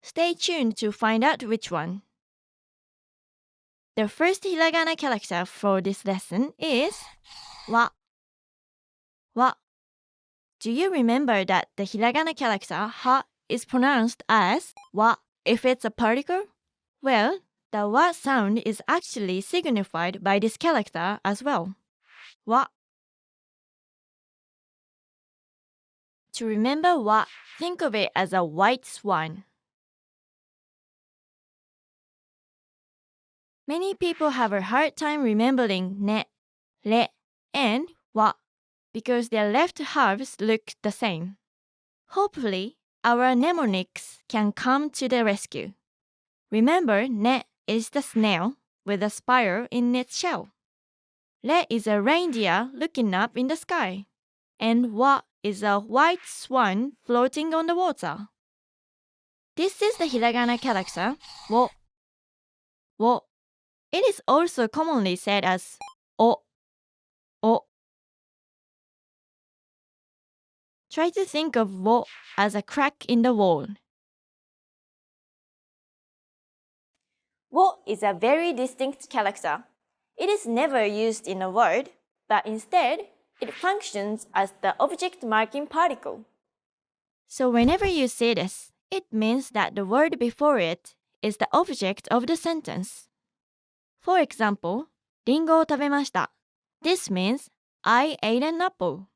Stay tuned to find out which one. The first hiragana character for this lesson is wa. Wa. Do you remember that the hiragana character ha is pronounced as wa if it's a particle? Well, the wa sound is actually signified by this character as well. Wa. To remember wa, think of it as a white swan. Many people have a hard time remembering ne, re, and wa because their left halves look the same. Hopefully, our mnemonics can come to the rescue. Remember, ne is the snail with a spiral in its shell. Re is a reindeer looking up in the sky. And wa is a white swan floating on the water. This is the hiragana character wo. Wo. It is also commonly said as o. O. Try to think of wo as a crack in the wall. Wo is a very distinct character. It is never used in a word, but instead, it functions as the object marking particle. So whenever you say this, it means that the word before it is the object of the sentence. For example, リンゴを食べました. This means I ate an apple.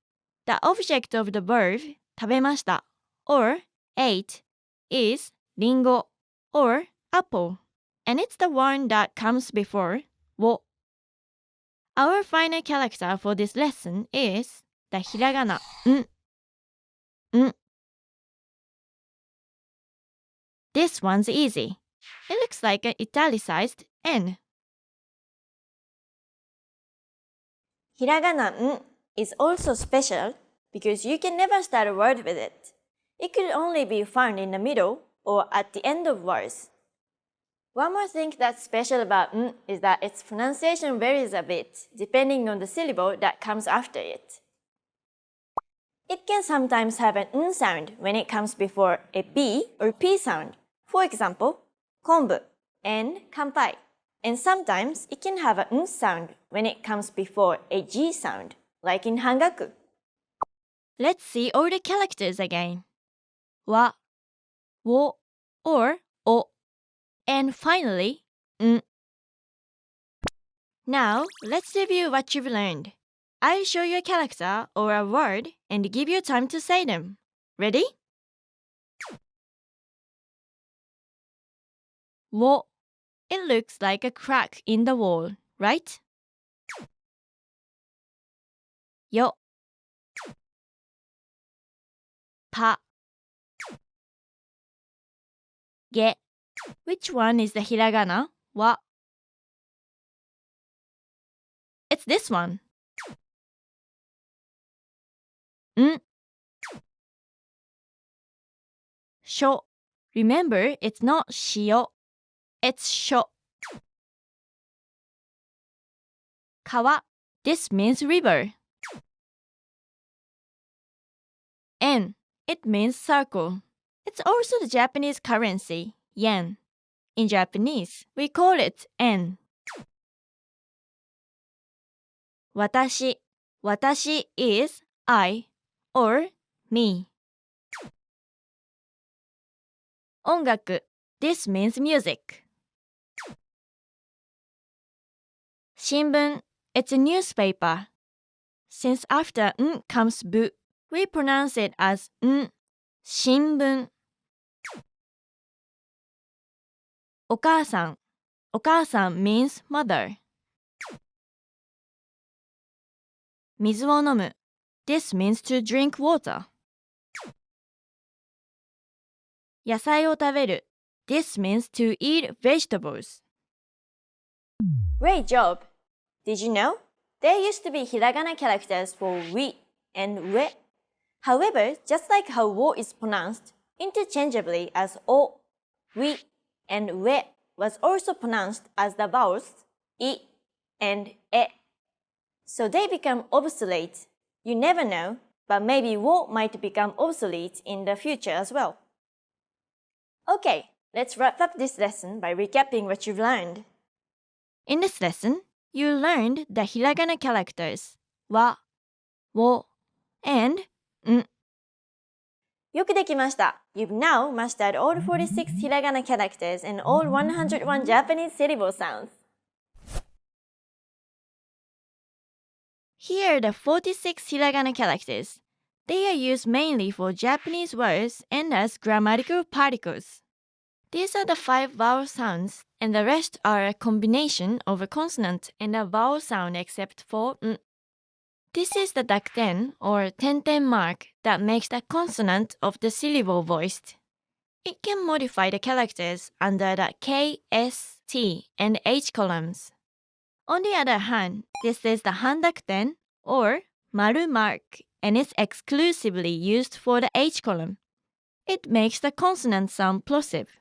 The object of the verb 食べました or ate is リンゴ or apple, and it's the one that comes before を. Our final character for this lesson is the hiragana n. N. This one's easy. It looks like an italicized N. Hiragana n is also special because you can never start a word with it. It could only be found in the middle or at the end of words. One more thing that's special about n is that its pronunciation varies a bit depending on the syllable that comes after it. It can sometimes have an n sound when it comes before a b or p sound. For example, konbu and kanpai. And sometimes it can have an n sound when it comes before a g sound, like in hangaku. Let's see all the characters again. Wa, wo, or o. and finally, n. Now, let's review what you've learned. I'll show you a character or a word and give you time to say them. Ready? Wo. It looks like a crack in the wall, right? Yo. Pa. Ge. Which one is the hiragana? Wa. It's this one. N. Sho. Remember, it's not shio. It's sho. Kawa. This means river. En. It means circle. It's also the Japanese currency, yen. In Japanese, we call it en. Watashi. Watashi is I or me. Ongaku. This means music. Shinbun. It's a newspaper. Since after n comes bu, we pronounce it as n. Shinbun. Okaasan. Okaasan means mother. Mizu wo nomu. This means to drink water. Yasai o taberu. This means to eat vegetables. Great job! Did you know? There used to be hiragana characters for wi and we. However, just like how wo is pronounced interchangeably as o, wi and we was also pronounced as the vowels I and e. So they become obsolete. You never know, but maybe wo might become obsolete in the future as well. Okay, let's wrap up this lesson by recapping what you've learned. In this lesson, you learned the hiragana characters wa, wo, and n. よくできました。You've now mastered all 46 hiragana characters and all 101 Japanese syllable sounds. Here are the 46 hiragana characters. They are used mainly for Japanese words and as grammatical particles. These are the 5 vowel sounds, and the rest are a combination of a consonant and a vowel sound except for n. This is the dakten or tenten mark that makes the consonant of the syllable voiced. It can modify the characters under the K, S, T, and H columns. On the other hand, this is the handakten or maru mark and is exclusively used for the H column. It makes the consonant sound plosive.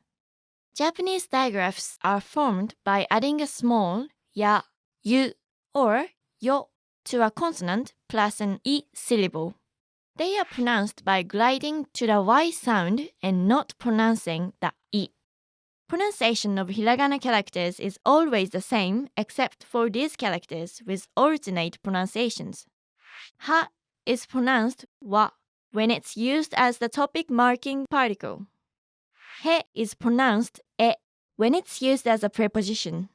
Japanese digraphs are formed by adding a small ya, yu, or yo to a consonant plus an I syllable. They are pronounced by gliding to the Y sound and not pronouncing the I. Pronunciation of hiragana characters is always the same except for these characters with alternate pronunciations. Ha is pronounced wa when it's used as the topic marking particle. He is pronounced e when it's used as a preposition.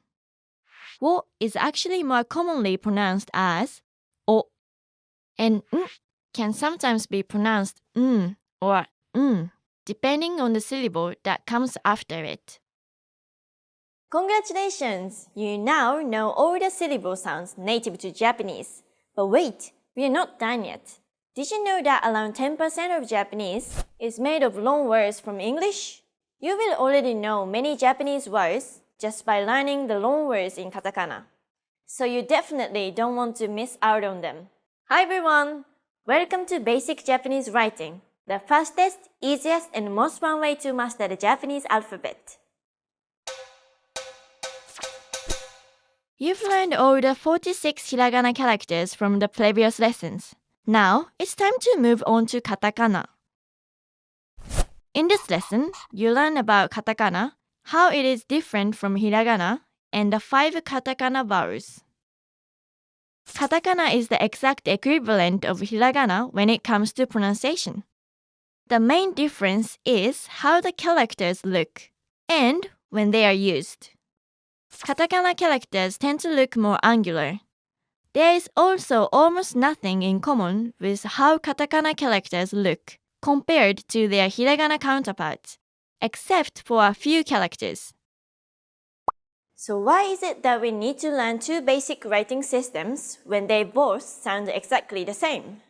Wo is actually more commonly pronounced as o. And n can sometimes be pronounced n or n, depending on the syllable that comes after it. Congratulations! You now know all the syllable sounds native to Japanese. But wait, we are not done yet. Did you know that around 10% of Japanese is made of loan words from English? You will already know many Japanese words just by learning the loan words in katakana. So you definitely don't want to miss out on them. Hi everyone! Welcome to Basic Japanese Writing, the fastest, easiest, and most fun way to master the Japanese alphabet. You've learned all the 46 hiragana characters from the previous lessons. Now, it's time to move on to katakana. In this lesson, you learn about katakana, how it is different from hiragana, and the 5 katakana vowels. Katakana is the exact equivalent of hiragana when it comes to pronunciation. The main difference is how the characters look and when they are used. Katakana characters tend to look more angular. There is also almost nothing in common with how katakana characters look compared to their hiragana counterparts, except for a few characters. So why is it that we need to learn two basic writing systems when they both sound exactly the same?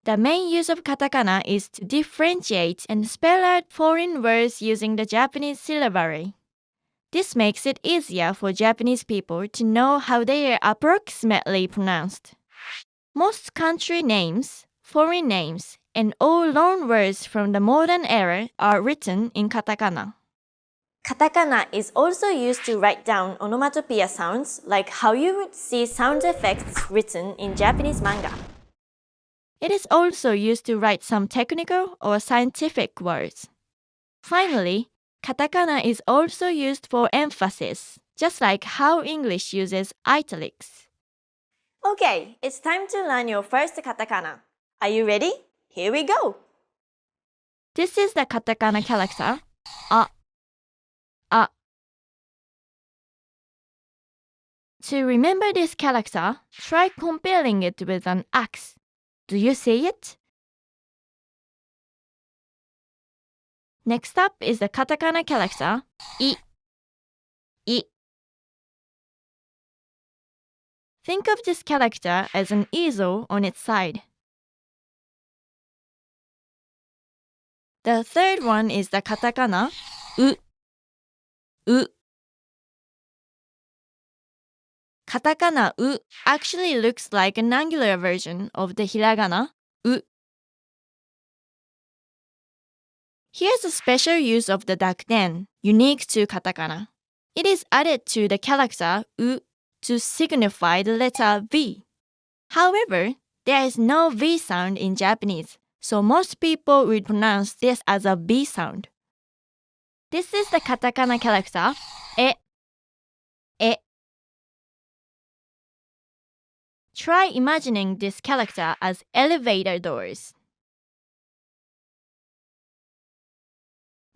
The main use of katakana is to differentiate and spell out foreign words using the Japanese syllabary. This makes it easier for Japanese people to know how they are approximately pronounced. Most country names, foreign names, and all loan words from the modern era are written in katakana. Katakana is also used to write down onomatopoeia sounds like how you would see sound effects written in Japanese manga. It is also used to write some technical or scientific words. Finally, katakana is also used for emphasis, just like how English uses italics. Okay, it's time to learn your first katakana. Are you ready? Here we go! This is the katakana character, a. To remember this character, try comparing it with an axe. Do you see it? Next up is the katakana character, I. Think of this character as an easel on its side. The third one is the katakana, u. Katakana u actually looks like an angular version of the hiragana u. Here's a special use of the dakten, unique to katakana. It is added to the character u to signify the letter V. However, there is no V sound in Japanese, so most people would pronounce this as a B sound. This is the katakana character, e. Try imagining this character as elevator doors.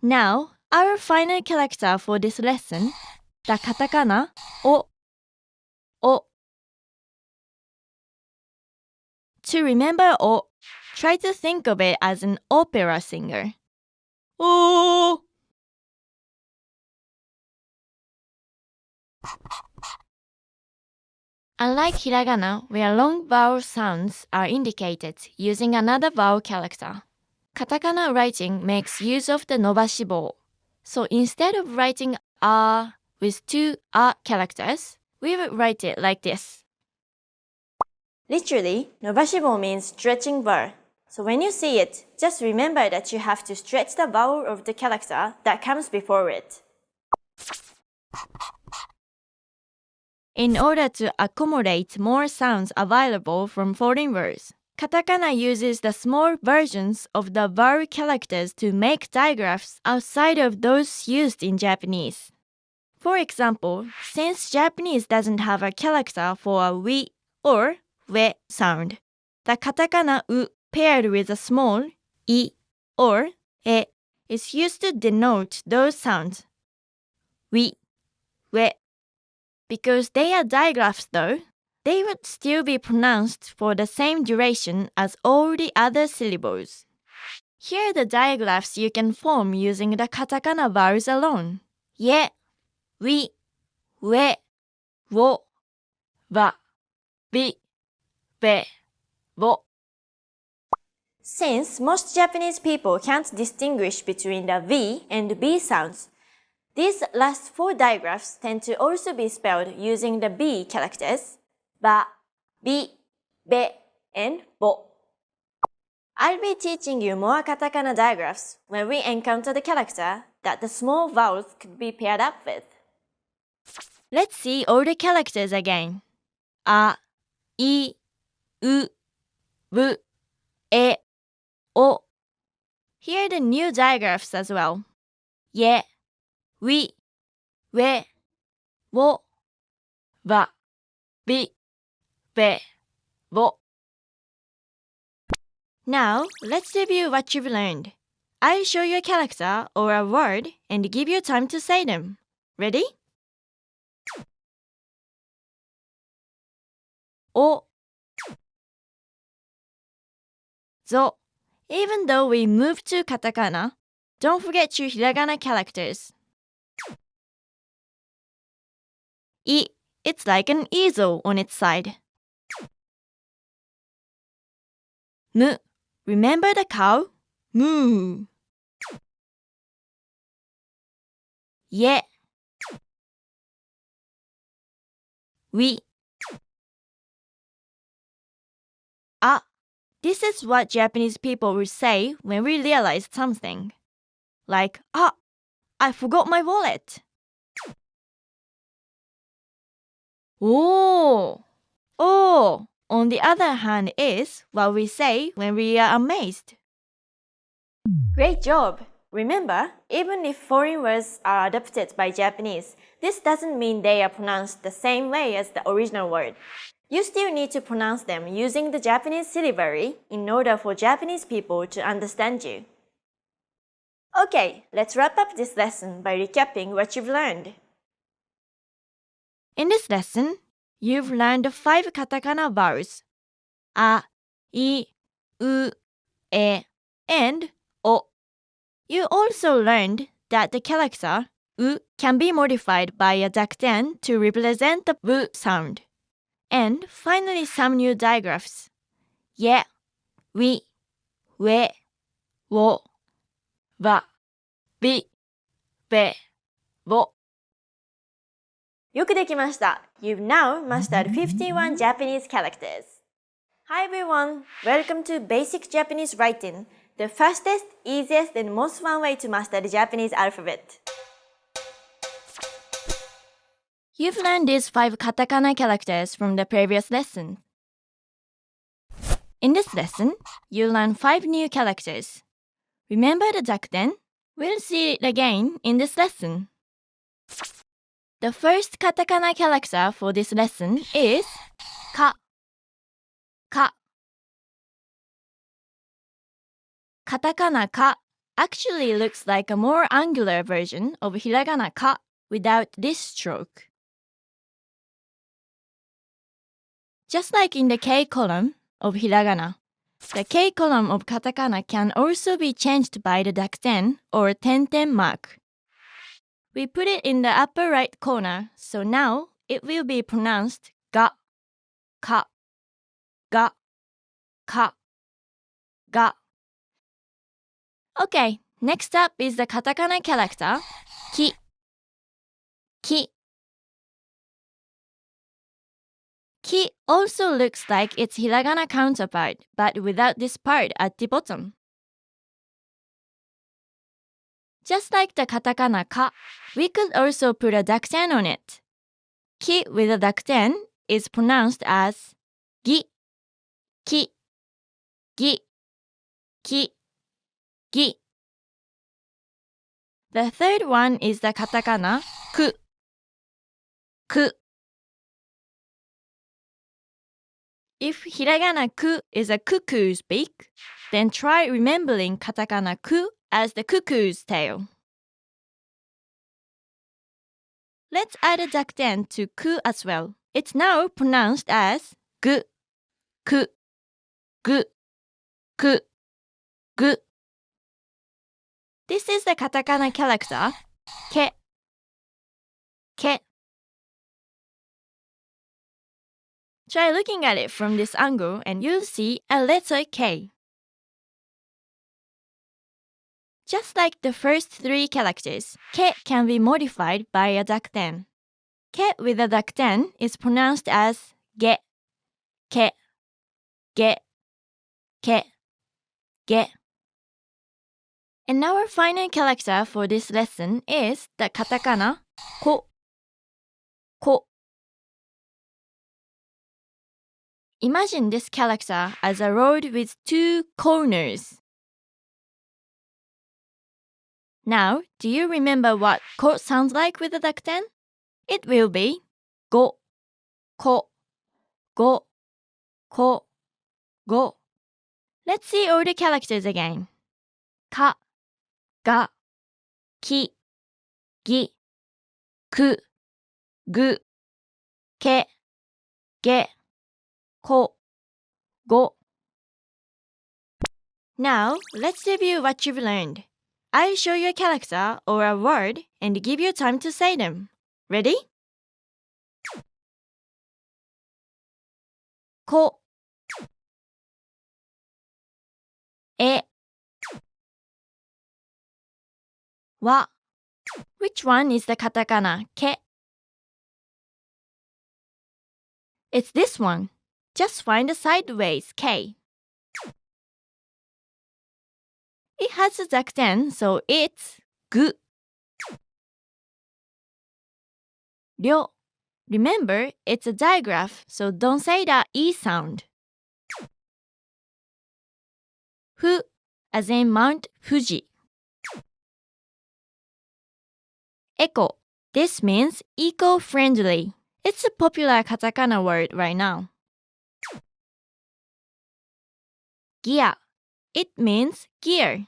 Now, our final character for this lesson, the katakana, o. To remember o, try to think of it as an opera singer. O. Unlike hiragana, where long vowel sounds are indicated using another vowel character, katakana writing makes use of the nobashibou. So instead of writing a with two a characters, we would write it like this. Literally, nobashibou means stretching bar. So when you see it, just remember that you have to stretch the vowel of the character that comes before it. In order to accommodate more sounds available from foreign words, katakana uses the small versions of the vowel characters to make digraphs outside of those used in Japanese. For example, since Japanese doesn't have a character for a wi or we sound, the katakana u paired with a small I or e is used to denote those sounds. Wi, we. Because they are digraphs though, they would still be pronounced for the same duration as all the other syllables. Here are the digraphs you can form using the katakana vowels alone. Ye, wi, we, wo, wa, bi, be, wo. Since most Japanese people can't distinguish between the V and B sounds, these last four digraphs tend to also be spelled using the B characters, ba, bi, be, and bo. I'll be teaching you more katakana digraphs when we encounter the character that the small vowels could be paired up with. Let's see all the characters again. A, I, u, bu, e, o. Here are the new digraphs as well. Ye, wi, we, wo, wa, bi, be, wo. Now, let's review what you've learned. I'll show you a character or a word and give you time to say them. Ready? お So, even though we moved to katakana, don't forget your hiragana characters. い It's like an easel on its side. む Remember the cow? Moo. ye ウィ あ This is what Japanese people would say when we realize something. Like, I forgot my wallet. おー On the other hand is what we say when we are amazed. Great job! Remember, even if foreign words are adopted by Japanese, this doesn't mean they are pronounced the same way as the original word. You still need to pronounce them using the Japanese syllabary in order for Japanese people to understand you. Okay, let's wrap up this lesson by recapping what you've learned. In this lesson, you've learned 5 katakana vowels. A, I, U, E, and O. You also learned that the character U can be modified by a dakten to represent the W sound. And finally some new digraphs. Ye, wi, we, wo, wa, bi, be, wo. よくできました。You've now mastered 51 Japanese characters. Hi everyone! Welcome to Basic Japanese Writing, the fastest, easiest, and most fun way to master the Japanese alphabet. You've learned these 5 katakana characters from the previous lesson. In this lesson, you'll learn 5 new characters. Remember the dakten? We'll see it again in this lesson. The first katakana character for this lesson is ka. Ka. Katakana ka actually looks like a more angular version of hiragana ka without this stroke. Just like in the K column of hiragana, the K column of katakana can also be changed by the dakten or tenten mark. We put it in the upper right corner, so now it will be pronounced ga, ka, ga, ka, ga. Okay, next up is the katakana character ki. Ki. Ki also looks like its hiragana counterpart, but without this part at the bottom. Just like the katakana ka, we could also put a dakten on it. Ki with a dakten is pronounced as gi, ki, gi, ki, gi. The third one is the katakana ku, ku. If hiragana ku is a cuckoo's beak, then try remembering katakana ku as the cuckoo's tail. Let's add a dakten to ku as well. It's now pronounced as gu, ku, gu, ku, gu. This is the katakana character ke, ke. Try looking at it from this angle and you'll see a letter K. Just like the first 3 characters, ke can be modified by a dakten. Ke with a dakten is pronounced as ge, ke, ge, ke, ge. And our final character for this lesson is the katakana ko, ko. Imagine this character as a road with 2 corners. Now, do you remember what ko sounds like with the dakten? It will be go, ko, go, ko, go. Let's see all the characters again. Ka, が、き、ぎ、く、ぐ、け、げ、こ、ご. Now, let's review what you've learned. I'll show you a character or a word and give you time to say them. Ready? こ、え、わ. Which one is the katakana け? It's this one. Just find the sideways K. It has a zakuten, so it's ぐ. りょ. Remember, it's a digraph, so don't say the E sound. ふ, as in Mount Fuji. Eco. This means eco-friendly. It's a popular katakana word right now. Gear. It means gear.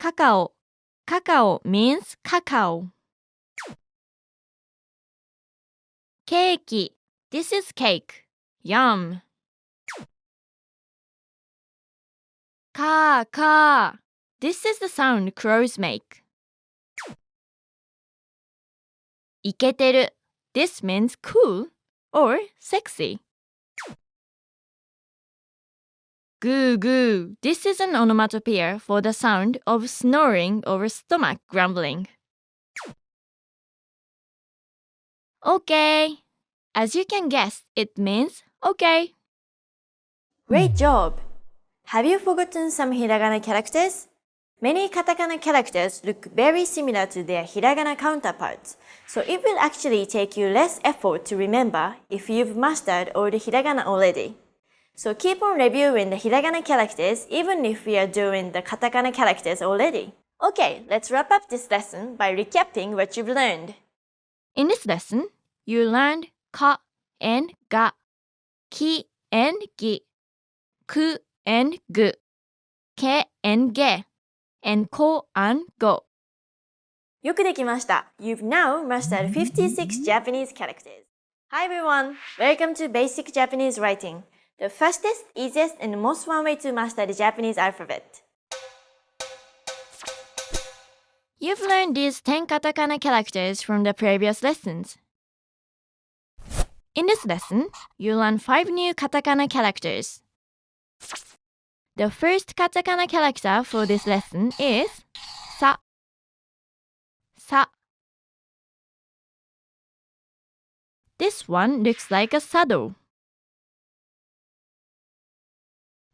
Kakao. Kakao means cacao. Keiki. This is cake. Yum. Ka. This is the sound crows make. イケてる. This means cool or sexy. Goo. This is an onomatopoeia for the sound of snoring or stomach grumbling. Okay. As you can guess, it means okay. Great job! Have you forgotten some hiragana characters? Many katakana characters look very similar to their hiragana counterparts, so it will actually take you less effort to remember if you've mastered all the hiragana already. So keep on reviewing the hiragana characters even if we are doing the katakana characters already. Okay, let's wrap up this lesson by recapping what you've learned. In this lesson, you learned ka and ga, ki and gi, ku and gu, ke and ge, and ko and go. よくできました。You've now mastered 56 Japanese characters. Hi everyone! Welcome to Basic Japanese Writing, the fastest, easiest, and most fun way to master the Japanese alphabet. You've learned these 10 katakana characters from the previous lessons. In this lesson, you learn 5 new katakana characters. The first katakana character for this lesson is sa. Sa. This one looks like a saddle.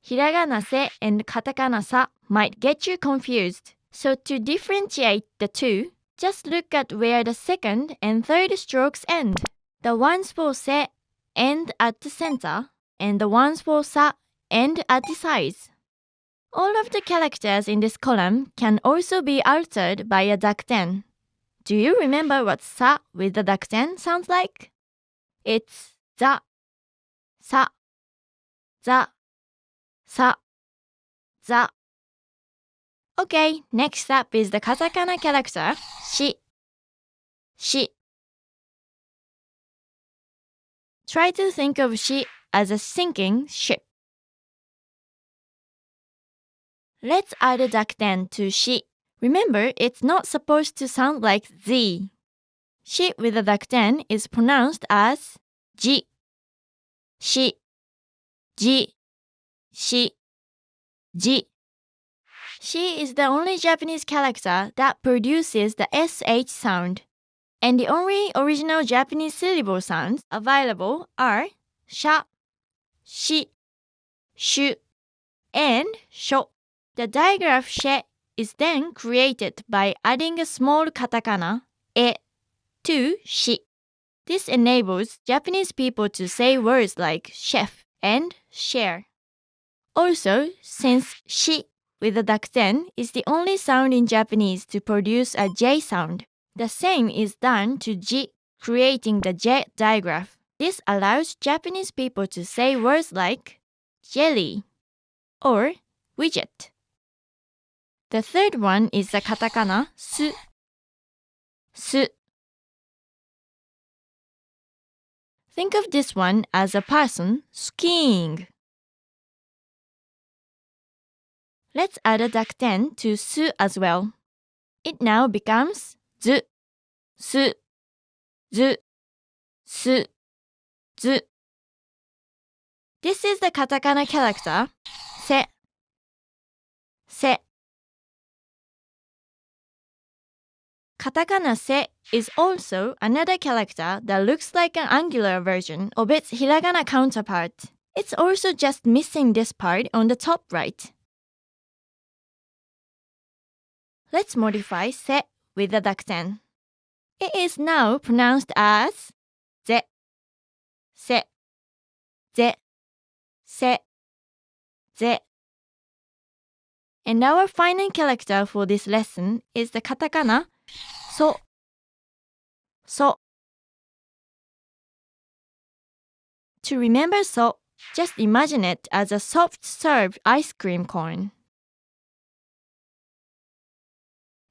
Hiragana se and katakana sa might get you confused. So to differentiate the two, just look at where the second and third strokes end. The ones for se end at the center, and the ones for sa end at the sides. All of the characters in this column can also be altered by a dakuten. Do you remember what sa with the dakuten sounds like? It's za, sa, za, sa, za. Okay, next up is the katakana character shi. Shi. Try to think of shi as a sinking ship. Let's add a dakuten to shi. Remember, it's not supposed to sound like z. Shi with a dakuten is pronounced as ji. Shi, ji, shi, ji. She is the only Japanese character that produces the sh sound, and the only original Japanese syllable sounds available are sha, shi, shu, and sho. The digraph she is then created by adding a small katakana, e, to shi. This enables Japanese people to say words like chef and share. Also, since shi with the dakuten is the only sound in Japanese to produce a J sound, the same is done to ji, creating the J digraph. This allows Japanese people to say words like jelly or widget The third one is the katakana su. Su. Think of this one as a person skiing. Let's add a dakten to su as well. It now becomes zu, su, zu, su, zu. This is the katakana character se, se. Katakana se is also another character that looks like an angular version of its hiragana counterpart. It's also just missing this part on the top right. Let's modify se with the dakten. It is now pronounced as ze, se, ze, se, ze. And our final character for this lesson is the katakana so, so. To remember so, just imagine it as a soft-served ice cream cone.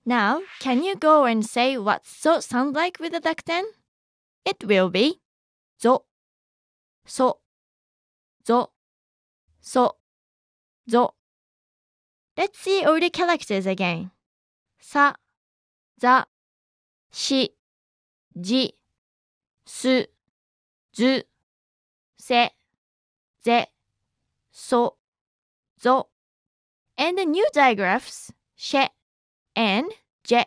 Now, can you go and say what so sounds like with the dakten? It will be zo, so, zo, so, zo. Let's see all the characters again. Sa, za, shi, ji, su, zu, se, ze, so, zo. And the new digraphs, she and je.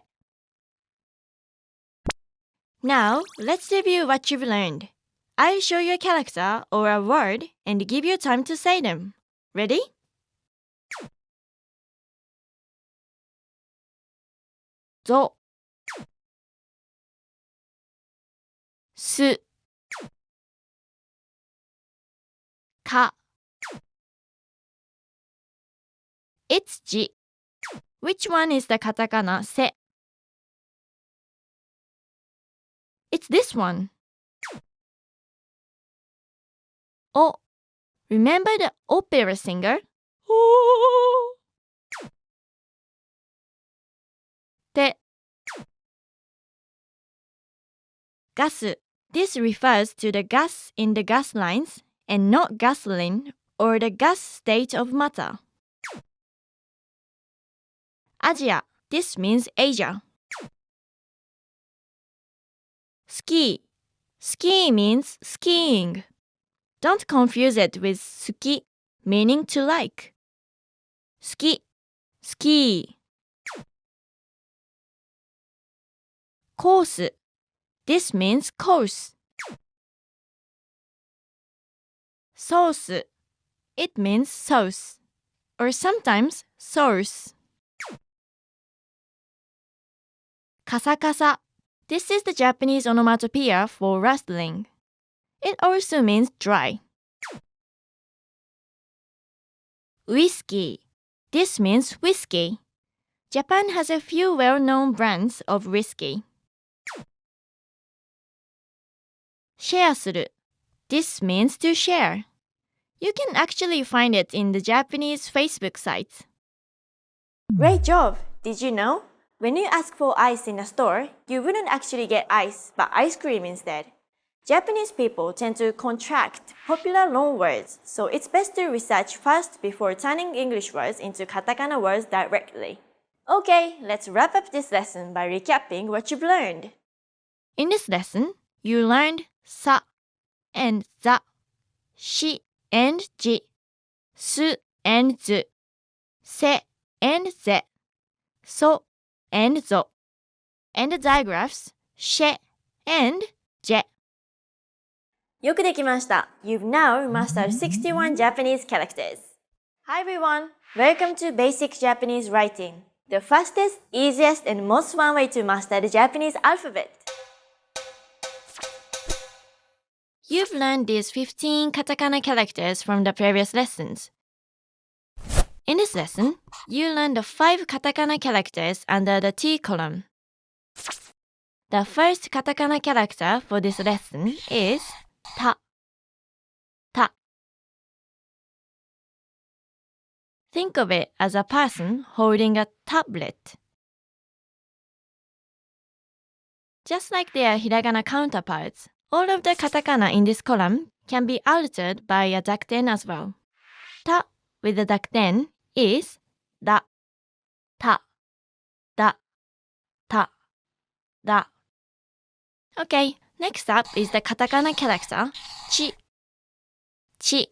Now, let's review what you've learned. I'll show you a character or a word and give you time to say them. Ready? Zo, su, ka. It's ji. Which one is the katakana se? It's this one. O. Remember the opera singer? Te. Gasu. This refers to the gas in the gas lines and not gasoline or the gas state of matter. Asia. This means Asia. Ski. Ski means skiing. Don't confuse it with suki, meaning to like. Ski, ski. Course. This means course. Sauce. It means sauce, or sometimes source. Kasa-kasa. This is the Japanese onomatopoeia for rustling. It also means dry. Whiskey. This means whiskey. Japan has a few well-known brands of whiskey. Share suru. This means to share. You can actually find it in the Japanese Facebook site. Great job! Did you know? When you ask for ice in a store, you wouldn't actually get ice, but ice cream instead. Japanese people tend to contract popular loan words, so it's best to research first before turning English words into katakana words directly. Okay, let's wrap up this lesson by recapping what you've learned. In this lesson, you learned sa and za, shi and ji, su and zu, se and ze, so and zo, and the digraphs she and je. よくできました。You've now mastered 61 Japanese characters. Hi everyone! Welcome to Basic Japanese Writing, the fastest, easiest, and most fun way to master the Japanese alphabet. You've learned these 15 katakana characters from the previous lessons. In this lesson, you learned the 5 katakana characters under the T column. The first katakana character for this lesson is ta. Ta. Think of it as a person holding a tablet. Just like their hiragana counterparts, all of the katakana in this column can be altered by a dakten as well. Ta with the dakten is da, ta, da, ta, da. Okay, next up is the katakana character, chi, chi.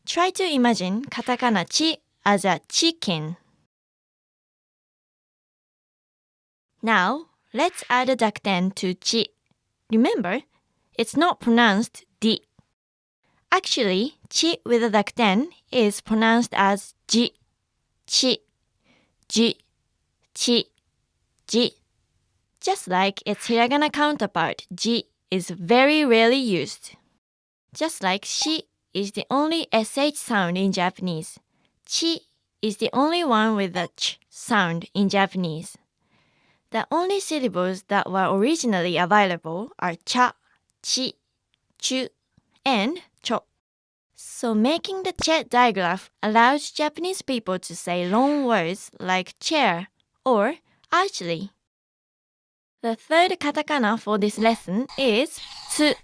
Try to imagine katakana chi as a chicken. Now, let's add a dakten to chi. Remember, it's not pronounced di. Actually, chi with a dakten is pronounced as ji, chi, ji, chi, ji. Just like its hiragana counterpart, ji is very rarely used. Just like shi is the only sh sound in Japanese, chi is the only one with a ch sound in Japanese. The only syllables that were originally available are cha, chi, chu, and cho. So making the che digraph allows Japanese people to say long words like chair or archery. The third katakana for this lesson is tsu.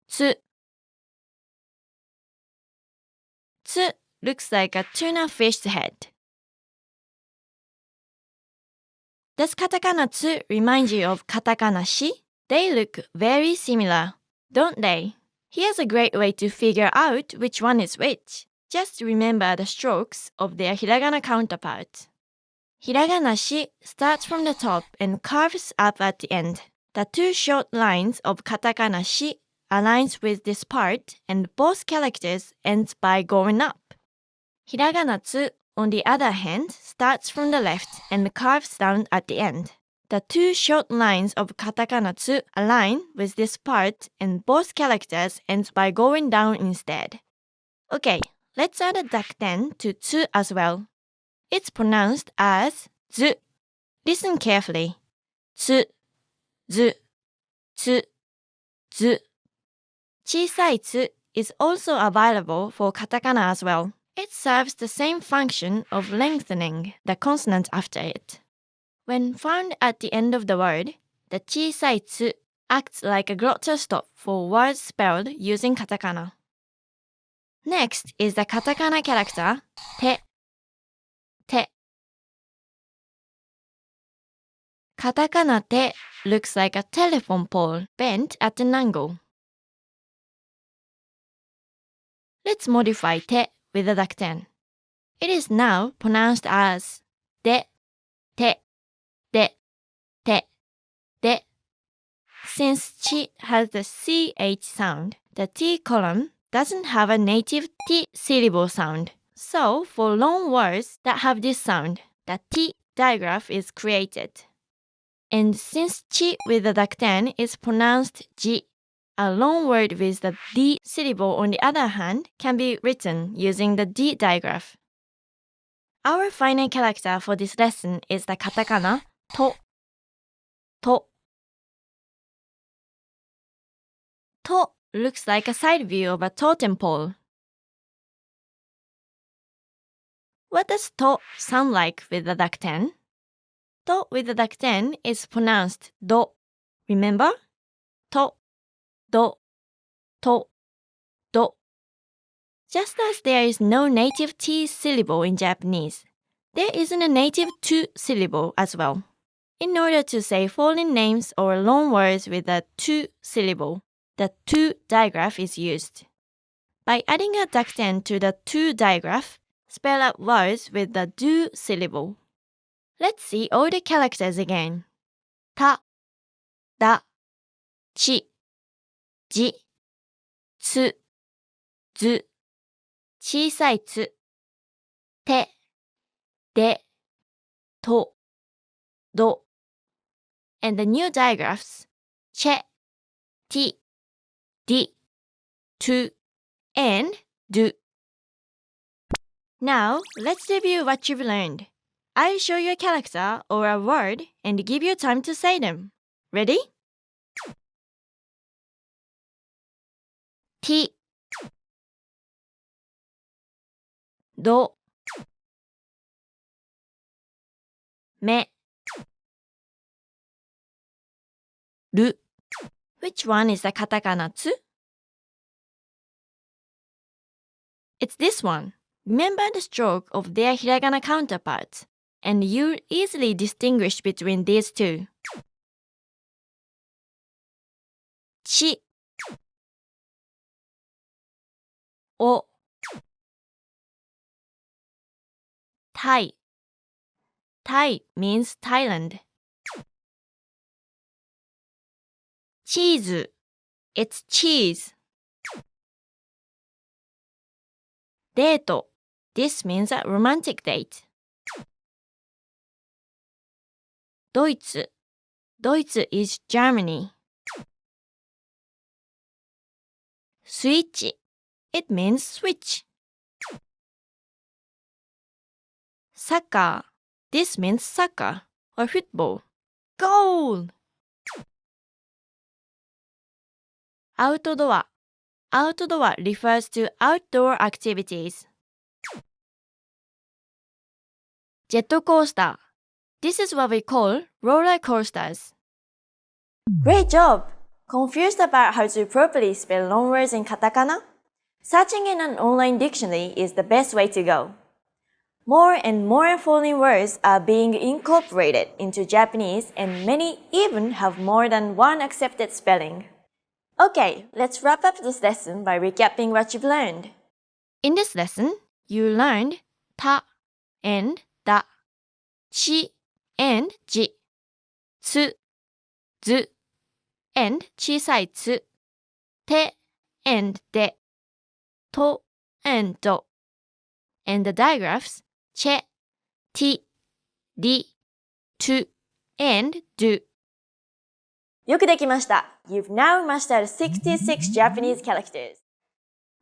Tsu. Tsu looks like a tuna fish head. Does katakana tsu remind you of katakana shi? They look very similar, don't they? Here's a great way to figure out which one is which. Just remember the strokes of their hiragana counterparts. Hiragana shi starts from the top and curves up at the end. The two short lines of katakana shi aligns with this part and both characters ends by going up. Hiragana tsu, on the other hand, starts from the left and curves down at the end. The two short lines of katakana tsu align with this part and both characters ends by going down instead. Okay, let's add a dakten to tsu as well. It's pronounced as zu. Listen carefully. Tsu, zu, tsu, zu. Chisai tsu is also available for katakana as well. It serves the same function of lengthening the consonant after it. When found at the end of the word, the chisai tsu acts like a glottal stop for words spelled using katakana. Next is the katakana character te. Te. Katakana te looks like a telephone pole bent at an angle. Let's modify te with a dakten. It is now pronounced as de, te, de, te, de. Since chi has the ch sound, the t column doesn't have a native t syllable sound. So for long words that have this sound, the t digraph is created. And since chi with the dakten is pronounced ji, a long word with the d syllable on the other hand can be written using the d digraph. Our final character for this lesson is the katakana to. To. To looks like a side view of a totem pole. What does to sound like with the dakten? To with the dakten is pronounced do. Remember? To, do, to, do. Just as there is no native T syllable in Japanese, there isn't a native tu syllable as well. In order to say foreign names or long words with a tu syllable, the tu digraph is used. By adding a dakten to the tu digraph, spell out words with the du syllable. Let's see all the characters again. Ta, da, chi, ji, tsu, zu, chisai tsu, te, de, to, do, and the new digraphs, che, ti, di, tu, and du. Now, let's review what you've learned. I'll show you a character or a word and give you time to say them. Ready? Ti, ど、め、る。Which one is the katakana tsu? It's this one. Remember the stroke of their hiragana counterparts, and you'll easily distinguish between these two. ち、お、Thai. Thai means Thailand. チーズ It's cheese. デート This means a romantic date. ドイツ ドイツ is Germany. スイッチ It means switch. サッカー This means soccer or football. Goal! アウトドア Outdoor refers to outdoor activities. ジェットコースター This is what we call roller coasters. Great job! Confused about how to properly spell long words in katakana? Searching in an online dictionary is the best way to go. More and more foreign words are being incorporated into Japanese, and many even have more than one accepted spelling. Okay, let's wrap up this lesson by recapping what you've learned. In this lesson, you learned ta and da, chi and ji, tsu, zu, and 小さいつ, te and de, to and do, and the digraphs che, ti, ri, tu, and do. よくできました. You've now mastered 66 Japanese characters.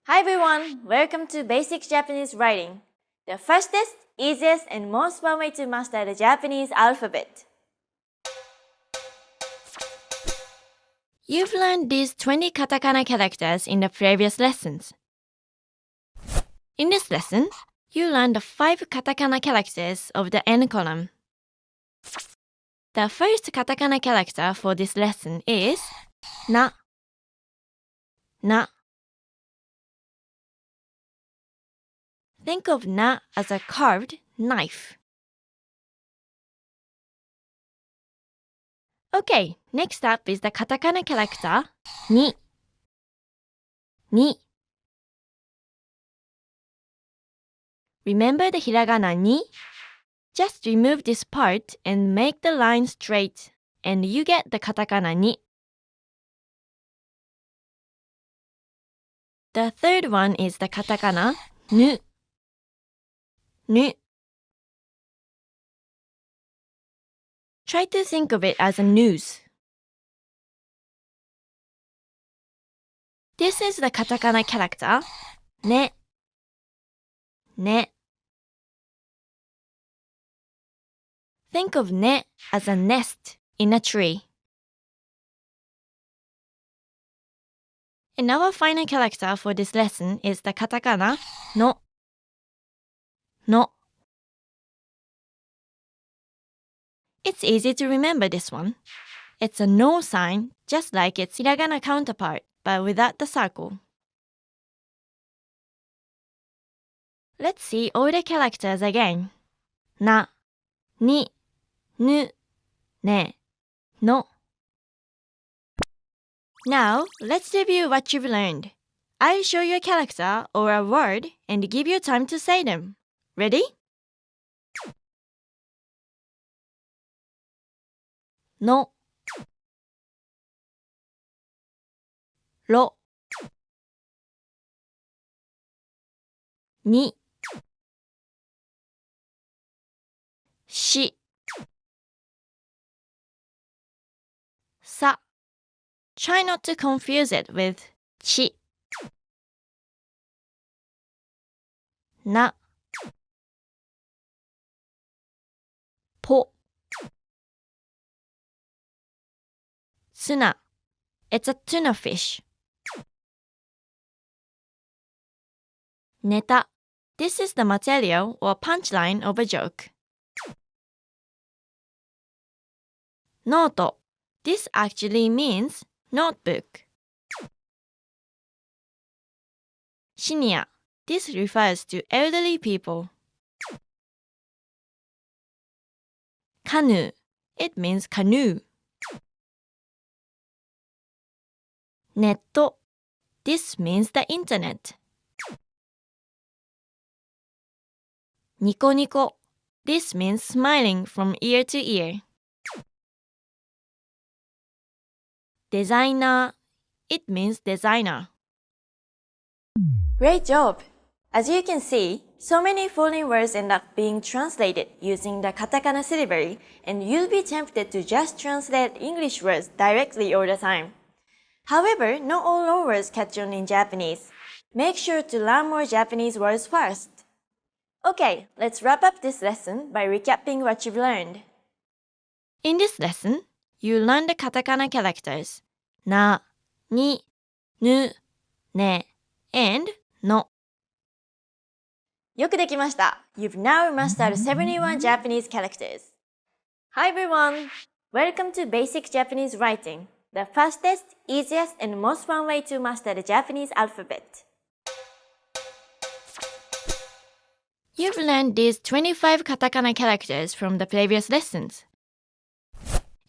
Hi everyone, welcome to Basic Japanese Writing, the fastest, easiest, and most fun way to master the Japanese alphabet. You've learned these 20 katakana characters in the previous lessons. In this lesson, you learned the 5 katakana characters of the N column. The first katakana character for this lesson is na. Na. Think of na as a carved knife. Okay, next up is the katakana character ni. Ni. Remember the hiragana ni? Just remove this part and make the line straight, and you get the katakana ni. The third one is the katakana nu. Nu. Try to think of it as a noose. This is the katakana character ne. Ne. Think of ne as a nest in a tree. And our final character for this lesson is the katakana no. No. It's easy to remember this one. It's a no sign, just like its hiragana counterpart, but without the circle. Let's see all the characters again. Na, ni, nu, ne, no. Now, let's review what you've learned. I'll show you a character or a word and give you time to say them. Ready? No. Ro. Ni. Shi. Sa. Try not to confuse it with chi. Na. Po. Tsuna. It's a tuna fish. Neta. This is the material or punchline of a joke. Note. This actually means notebook. Senior. This refers to elderly people. Kanu. It means canoe. Netto. This means the internet. Nico nico. This means smiling from ear to ear. Designer. It means designer. Great job! As you can see, so many foreign words end up being translated using the katakana syllabary, and you'll be tempted to just translate English words directly all the time. However, not all loanwords catch on in Japanese. Make sure to learn more Japanese words first. Okay, let's wrap up this lesson by recapping what you've learned. In this lesson, you learn the katakana characters na, ni, nu, ne, and no. よくできました。You've now mastered 71 Japanese characters. Hi everyone! Welcome to Basic Japanese Writing, the fastest, easiest, and most fun way to master the Japanese alphabet. You've learned these 25 katakana characters from the previous lessons.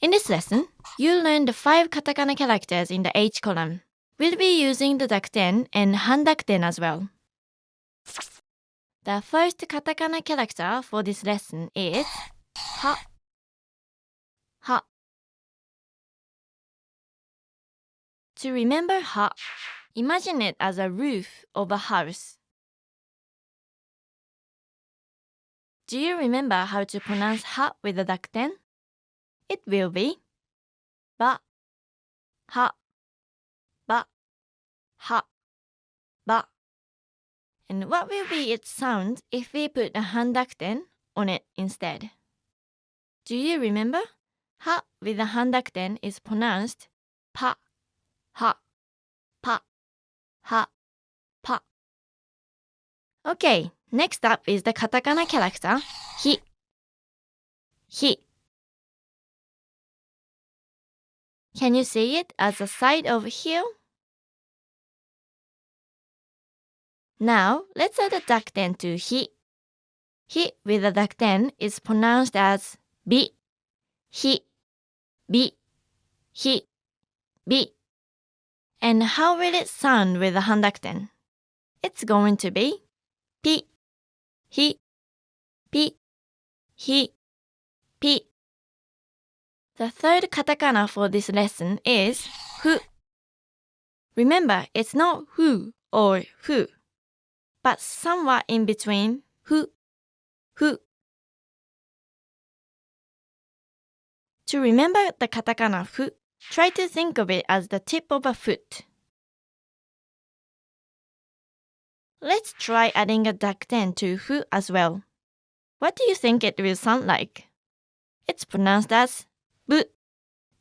In this lesson, you'll learn the 5 katakana characters in the H column. We'll be using the dakten and handakten as well. The first katakana character for this lesson is ha. Ha. To remember ha, imagine it as a roof of a house. Do you remember how to pronounce ha with the dakten? It will be ba, ha, ba, ha, ba. And what will be its sound if we put a handakten on it instead? Do you remember? Ha with the handakten is pronounced pa, ha, pa, ha, pa. Okay, next up is the katakana character hi. Hi. Can you see it as a side of hill? Now, let's add a dakten to hi. Hi with a dakten is pronounced as bi, hi, bi, hi, bi. And how will it sound with a handakten? It's going to be pi, hi, pi, hi, pi. The third katakana for this lesson is fu. Remember, it's not who or who, but somewhat in between fu, fu. To remember the katakana fu, try to think of it as the tip of a foot. Let's try adding a dakten to fu as well. What do you think it will sound like? It's pronounced as bu.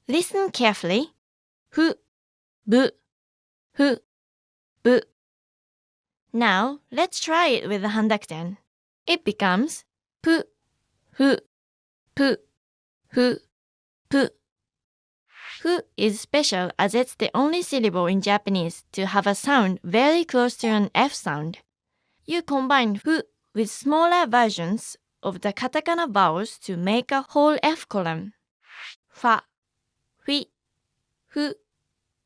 Listen carefully. Fu, bu, fu, bu. Now, let's try it with the handakten. It becomes pu, fu, pu, fu, pu. Fu is special as it's the only syllable in Japanese to have a sound very close to an F sound. You combine fu with smaller versions of the katakana vowels to make a whole F column. Fa, hui, fu,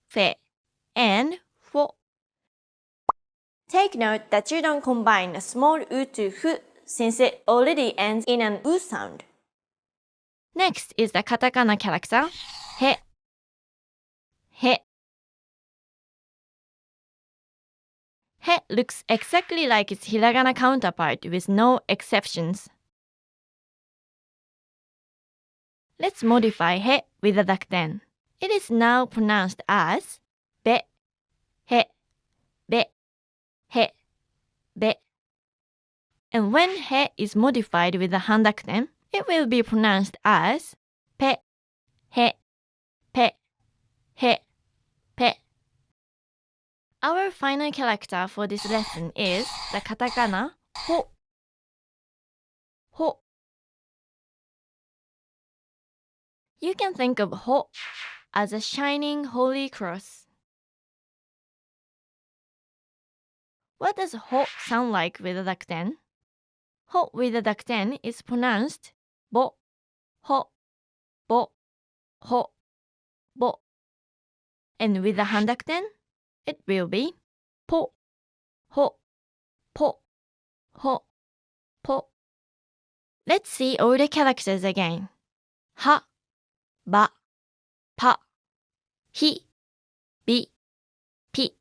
fe, and fo. Take note that you don't combine a small u to fu since it already ends in an u sound. Next is the katakana character he. He. He looks exactly like its hiragana counterpart with no exceptions. Let's modify he with a dakten. It is now pronounced as be, he, be, he, be. And when he is modified with a handakten, it will be pronounced as pe, he, pe, he, pe. Our final character for this lesson is the katakana ほ、ほ. You can think of ほ as a shining holy cross. What does ほ sound like with a dakten? ほ with a dakten is pronounced ぼ、ほ、ぼ、ほ、ぼ. And with the handakten, it will be ぽ、ほ、ぽ, ho, po. Let's see all the characters again. Ha, ba, pa, hi, bi, pi,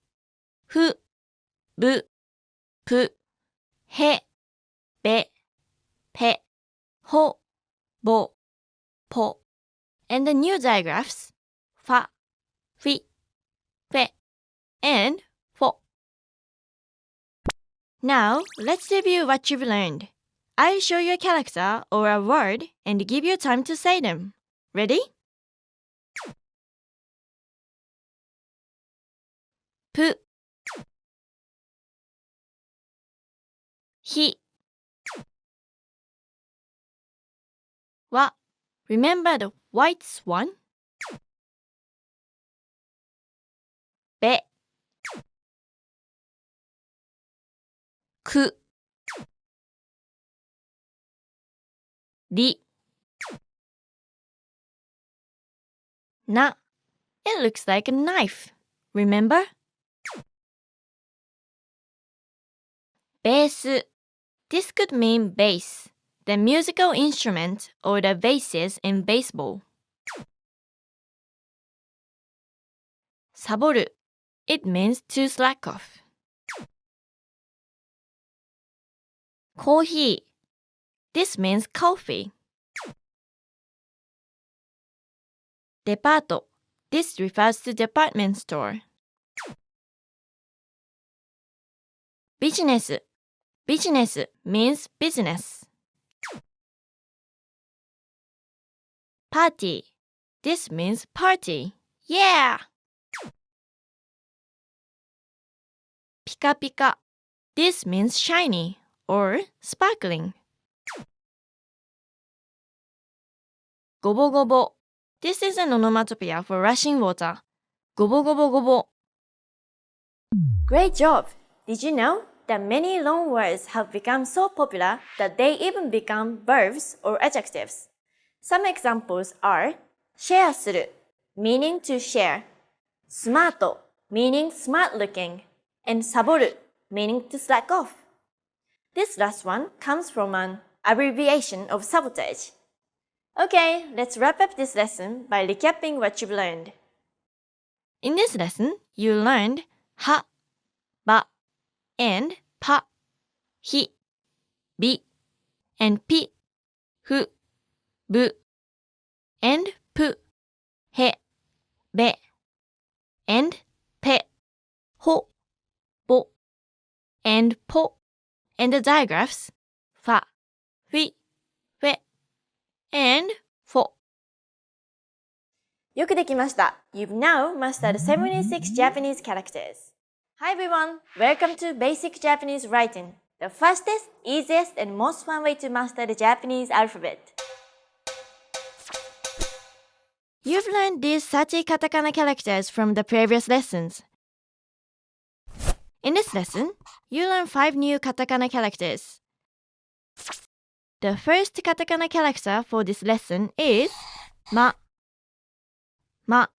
fu, bu, pu, he, be, pe, ho, bo, po. And the new digraphs, fa, fi, fe, and fo. Now, let's review what you've learned. I'll show you a character or a word and give you time to say them. Ready? Pu, hi, wa. Remember the white swan? Be, ku, ri, na. It looks like a knife. Remember? Bass. This could mean bass, the musical instrument or the bases in baseball. Saboru. It means to slack off. Coffee. This means coffee. Depato. This refers to department store. Business. Business means business. Party. This means party. Yeah! Pika pika. This means shiny or sparkling. Gobo gobo. This is an onomatopoeia for rushing water. Gobo gobo gobo. Great job! Did you know that many long words have become so popular that they even become verbs or adjectives? Some examples are シェアする meaning to share, スマート meaning smart looking, and サボる meaning to slack off. This last one comes from an abbreviation of sabotage. Okay, let's wrap up this lesson by recapping what you've learned. In this lesson, you learned は, ば, and ぱ, ひ, び, and ぴ, ふ, ぶ, and ぷ, へ, べ, and ぺ, ほ, ぼ, and ぽ, and the digraphs ファ, ふい, ふえ, and フォ. よくできました。You've now mastered 76 Japanese characters. Hi everyone! Welcome to Basic Japanese Writing, the fastest, easiest, and most fun way to master the Japanese alphabet. You've learned these 30 katakana characters from the previous lessons. In this lesson, you learn 5 new katakana characters. The first katakana character for this lesson is ま. ま.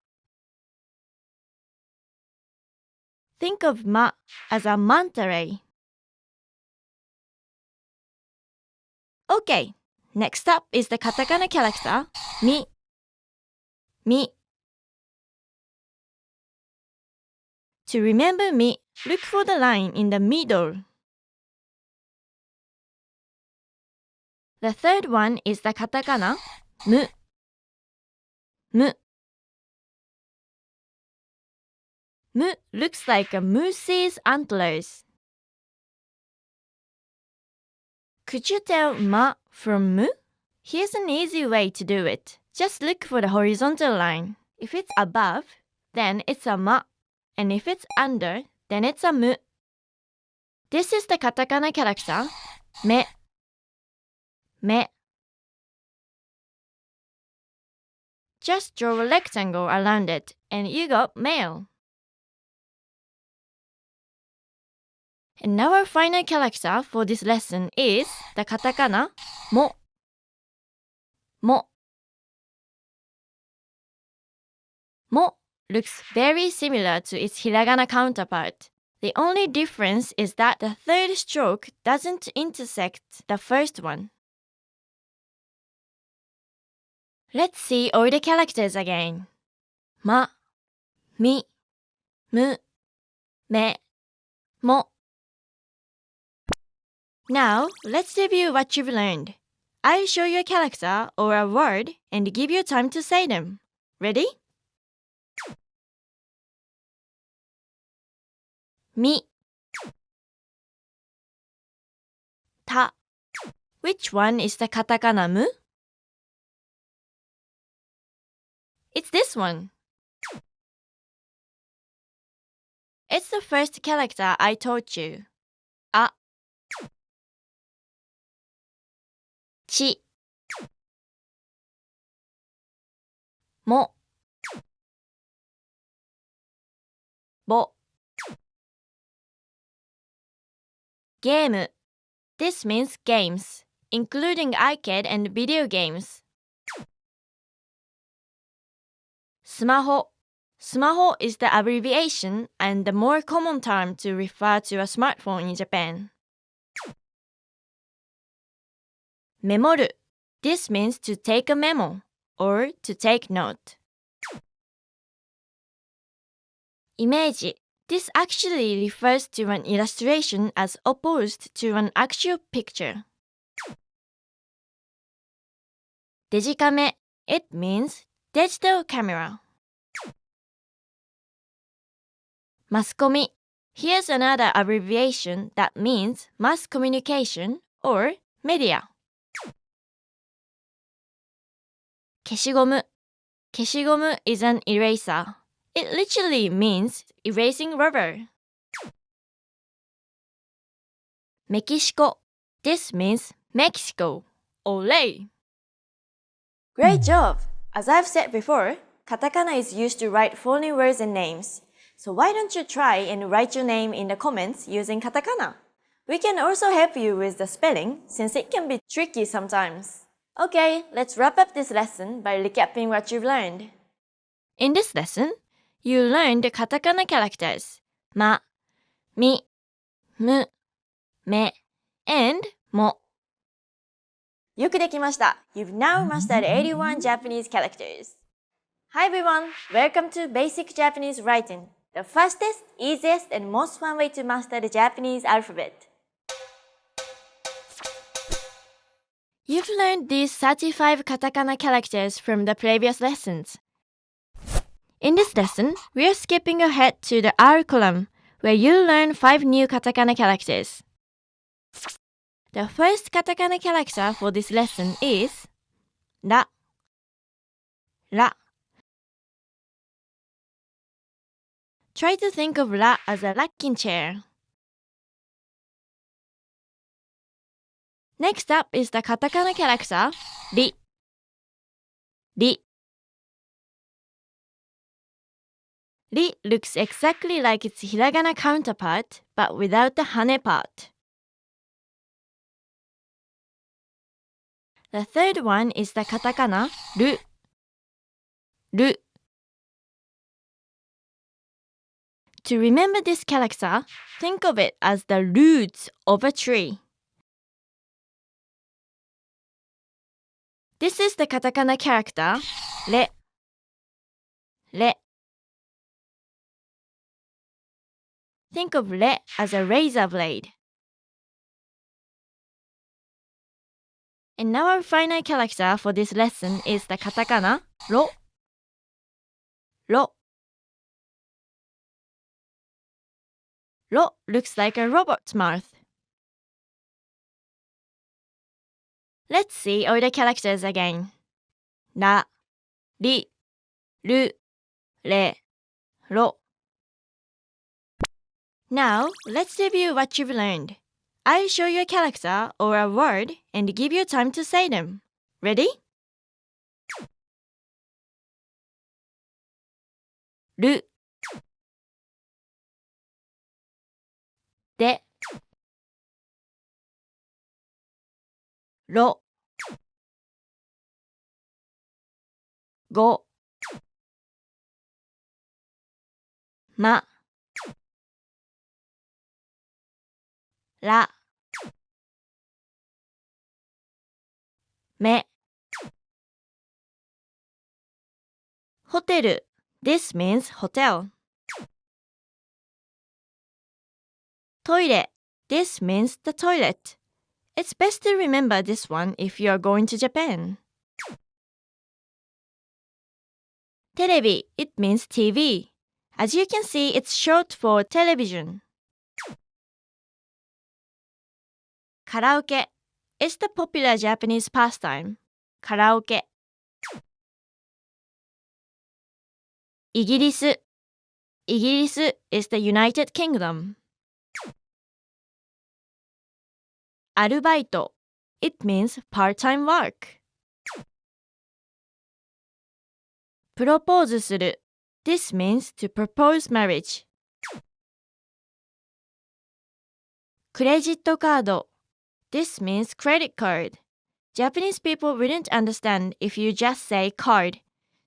Think of ま as a manta ray. Okay, next up is the katakana character み. み. To remember み, look for the line in the middle. The third one is the katakana む. む. Mu looks like a moose's antlers. Could you tell ma from mu? Here's an easy way to do it. Just look for the horizontal line. If it's above, then it's a ma. And if it's under, then it's a mu. This is the katakana character me, me. Just draw a rectangle around it and you got male. And our final character for this lesson is the katakana mo. Mo. Mo looks very similar to its hiragana counterpart. The only difference is that the third stroke doesn't intersect the first one. Let's see all the characters again. Ma, mi, mu, me, mo. Now, let's review what you've learned. I'll show you a character or a word and give you time to say them. Ready? Mi, ta. Which one is the katakana mu? It's this one. It's the first character I taught you. A. Chi. Mo. Bo. Game. This means games, including arcade and video games. Smaho. Smaho is the abbreviation and the more common term to refer to a smartphone in Japan. Memoru. This means to take a memo or to take note. Imeji. This actually refers to an illustration as opposed to an actual picture. Dejikame. It means digital camera. Maskomi. Here's another abbreviation that means mass communication or media. Keshigomu. Keshigomu is an eraser. It literally means erasing rubber. Mexico. This means Mexico. Olay! Great job! As I've said before, katakana is used to write foreign words and names. So why don't you try and write your name in the comments using katakana? We can also help you with the spelling since it can be tricky sometimes. Okay, let's wrap up this lesson by recapping what you've learned. In this lesson, you learned the katakana characters ma, mi, mu, me, and mo. よくできました. You've now mastered 81 Japanese characters. Hi everyone, welcome to Basic Japanese Writing, the fastest, easiest, and most fun way to master the Japanese alphabet. You've learned these 35 katakana characters from the previous lessons. In this lesson, we are skipping ahead to the R column, where you'll learn 5 new katakana characters. The first katakana character for this lesson is ra. Ra. Try to think of ra as a rocking chair. Next up is the katakana character ri. Ri. Ri looks exactly like its hiragana counterpart, but without the hane part. The third one is the katakana ru. Ru. To remember this character, think of it as the roots of a tree. This is the katakana character re. Re. Think of re as a razor blade. And now our final character for this lesson is the katakana ro. Ro. Ro looks like a robot's mouth. Let's see all the characters again. Ra, ri, ru, re, ro. Now, let's review what you've learned. I'll show you a character or a word and give you time to say them. Ready? るでろごまらめホテル This means hotel. トイレ This means the toilet. It's best to remember this one if you are going to Japan. テレビ It means TV. As you can see, it's short for television. カラオケ It's the popular Japanese pastime. カラオケイギリス イギリス is the United Kingdom. アルバイト It means part-time work. プロポーズする This means to propose marriage. クレジットカード This means credit card. Japanese people wouldn't understand if you just say card,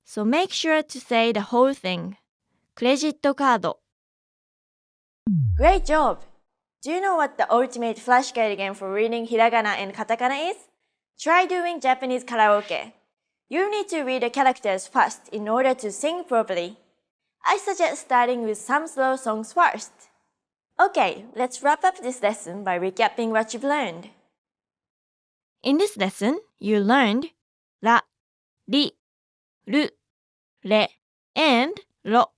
so make sure to say the whole thing. クレジットカード Great job! Do you know what the ultimate flashcard game for reading Hiragana and Katakana is? Try doing Japanese karaoke. You need to read the characters fast in order to sing properly. I suggest starting with some slow songs first. Okay, let's wrap up this lesson by recapping what you've learned. In this lesson, you learned ら、り、る、れ and ろ.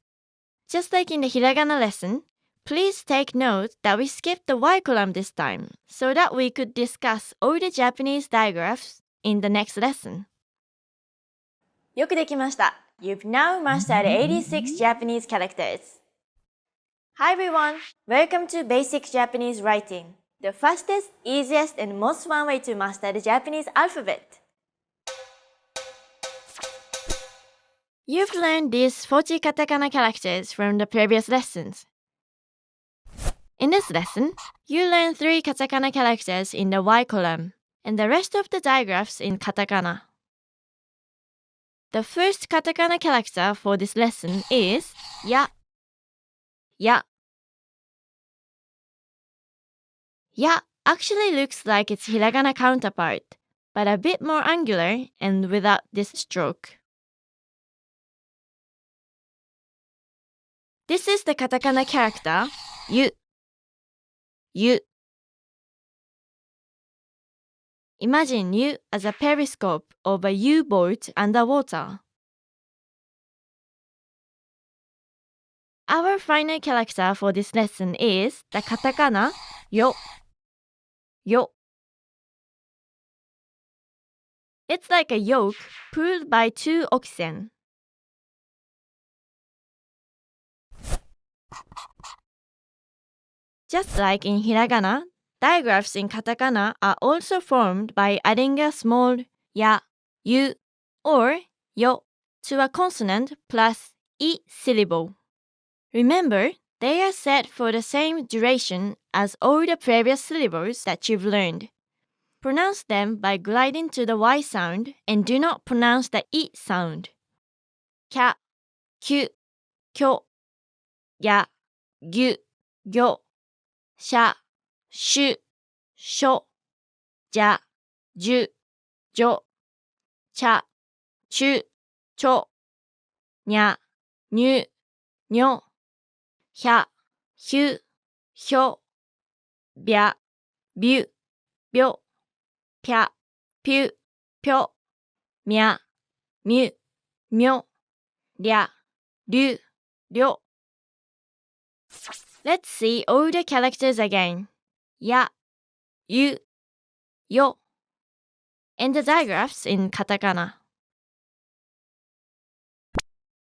Just like in the Hiragana lesson, please take note that we skipped the Y column this time so that we could discuss all the Japanese digraphs in the next lesson. よくできました。You've now mastered 86 Japanese characters. Hi everyone! Welcome to Basic Japanese Writing, the fastest, easiest, and most fun way to master the Japanese alphabet. You've learned these 40 katakana characters from the previous lessons. In this lesson, you learn 3 katakana characters in the Y column and the rest of the digraphs in katakana. The first katakana character for this lesson is ya. Ya. Ya actually looks like its hiragana counterpart, but a bit more angular and without this stroke. This is the katakana character yu. Yu. Imagine you as a periscope of a U-boat underwater. Our final character for this lesson is the katakana yo. Yo. It's like a yoke pulled by 2 oxen. Just like in hiragana, digraphs in katakana are also formed by adding a small ya, yu, or yo to a consonant plus I syllable. Remember, they are set for the same duration as all the previous syllables that you've learned. Pronounce them by gliding to the Y sound and do not pronounce the I sound. Kya, kyu, kyo, ya, gyu, gyo, sha, shu, sho, ja, ju, jo, cha, chu, cho, nya, nyu, nyo, hya, hyu, hyo, bya, byu, byo, pya, pyu, pyo, mya, myu, myo, rya, ryu, ryo. Let's see all the characters again. Ya, yu, yo, and the digraphs in katakana.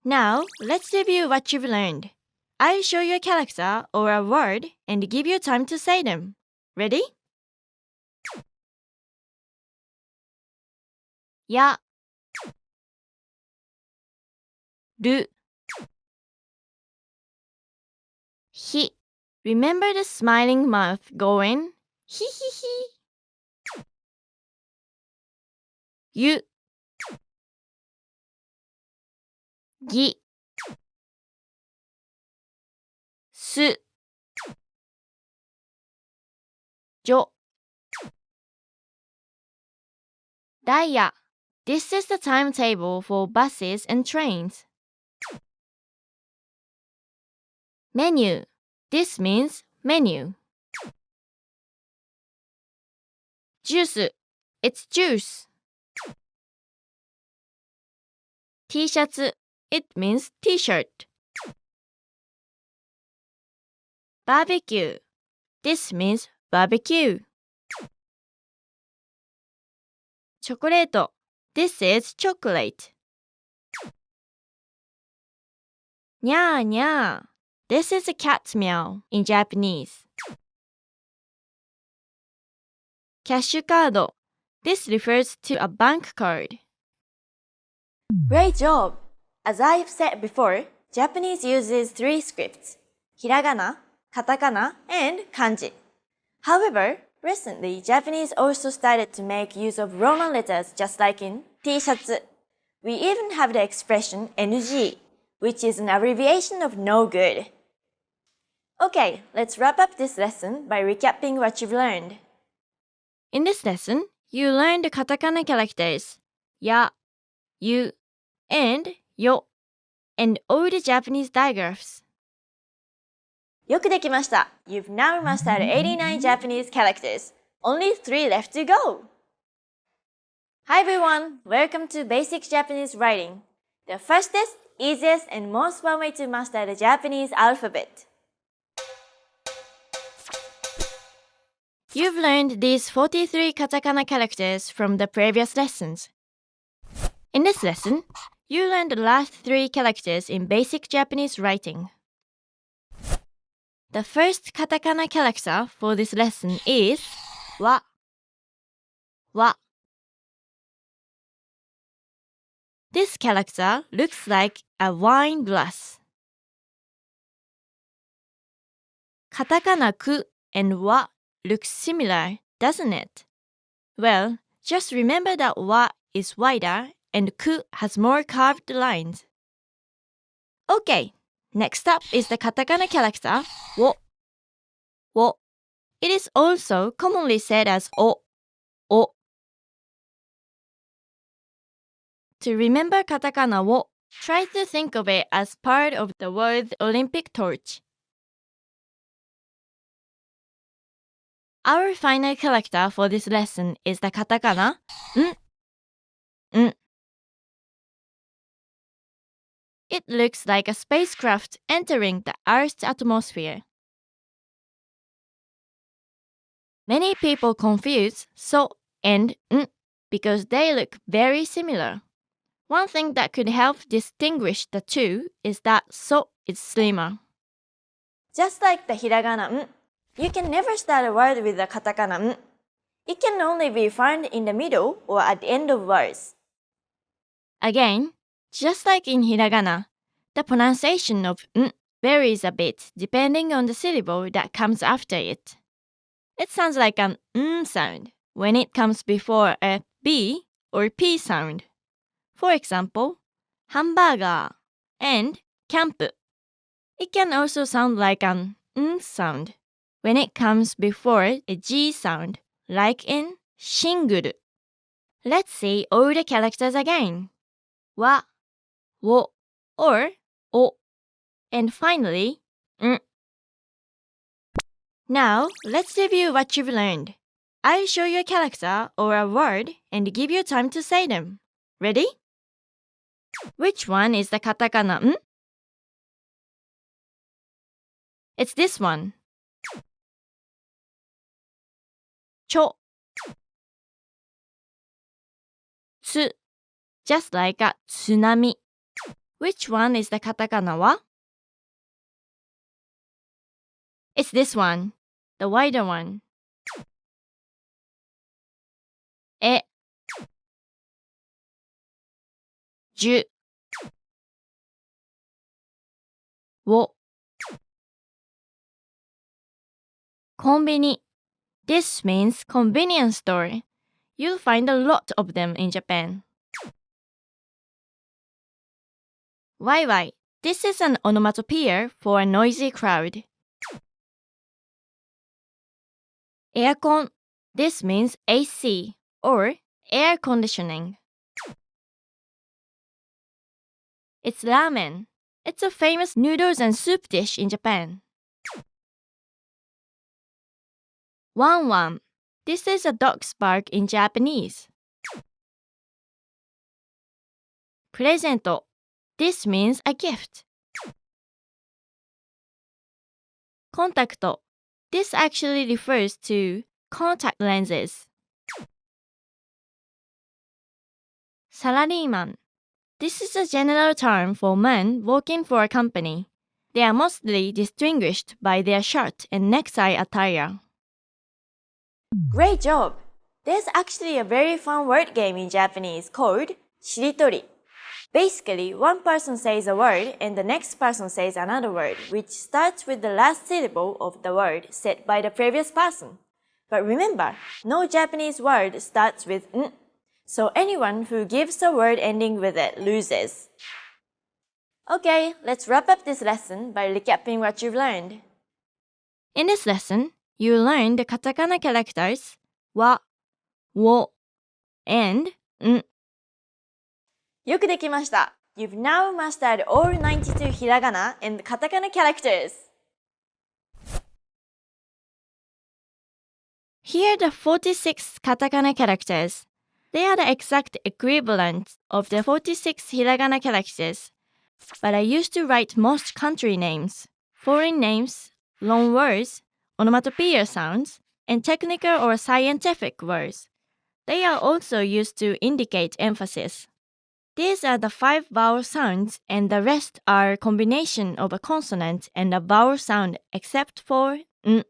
Now, let's review what you've learned. I'll show you a character or a word and give you time to say them. Ready? や、る、ひ。Remember the smiling mouth going ひひひ。ゆ、ぎ、す、じょ。ダイヤ。This is the timetable for buses and trains. Menu. This means menu. Juice. It's juice. T-shirt. It means t-shirt. Barbecue. This means barbecue. Chocolate. This is chocolate. Nya nya. This is a cat's meow in Japanese. Cash card. This refers to a bank card. Great job! As I've said before, Japanese uses three scripts: Hiragana, Katakana, and kanji. However, recently Japanese also started to make use of Roman letters just like in T-shirts. We even have the expression NG, which is an abbreviation of no good. Okay, let's wrap up this lesson by recapping what you've learned. In this lesson, you learned the katakana characters ya, yu, and yo, and all the Japanese digraphs. よくできました。You've now mastered 89 Japanese characters. Only 3 left to go! Hi everyone! Welcome to Basic Japanese Writing, the fastest, easiest, and most fun way to master the Japanese alphabet. You've learned these 43 katakana characters from the previous lessons. In this lesson, you learned the last 3 characters in basic Japanese writing. The first katakana character for this lesson is wa. Wa. This character looks like a wine glass. Katakana ku and wa look similar, doesn't it? Well, just remember that wa is wider and ku has more curved lines. Okay, next up is the katakana character wo. Wo. It is also commonly said as o. O. To remember katakana wo, try to think of it as part of the word Olympic torch. Our final character for this lesson is the katakana n. N. It looks like a spacecraft entering the Earth's atmosphere. Many people confuse so and n because they look very similar. One thing that could help distinguish the two is that so is slimmer. Just like the hiragana n, you can never start a word with the katakana n. It can only be found in the middle or at the end of words. Again, just like in hiragana, the pronunciation of n varies a bit depending on the syllable that comes after it. It sounds like an n sound when it comes before a b or p sound. For example, hamburger and camp. It can also sound like an n sound when it comes before a g sound, like in shingle. Let's see all the characters again. Wa, wo, or o, and finally, n. Now, let's review what you've learned. I'll show you a character or a word and give you time to say them. Ready? Which one is the katakana n? It's this one. Cho. Tsu. Just like a tsunami. Which one is the katakana wa? It's this one, the wider one. E. 10をコンビニ This means convenience store. You'll find a lot of them in Japan. Wai. This is an onomatopoeia for a noisy crowd. Aircon. This means AC or air conditioning. It's ramen. It's a famous noodles and soup dish in Japan. Wan. This is a dog's bark in Japanese. Presento. This means a gift. Contacto. This actually refers to contact lenses. Salaryman. This is a general term for men working for a company. They are mostly distinguished by their shirt and necktie attire. Great job! There's actually a very fun word game in Japanese called shiritori. Basically, one person says a word and the next person says another word, which starts with the last syllable of the word said by the previous person. But remember, no Japanese word starts with n, so anyone who gives a word ending with it loses. Okay, let's wrap up this lesson by recapping what you've learned. In this lesson, you learned the katakana characters wa, wo, and n. よくできました。You've now mastered all 92 Hiragana and Katakana characters. Here are the 46 katakana characters. They are the exact equivalent of the 46 hiragana characters, but I used to write most country names, foreign names, long words, onomatopoeia sounds, and technical or scientific words. They are also used to indicate emphasis. These are the 5 vowel sounds, and the rest are a combination of a consonant and a vowel sound except for n.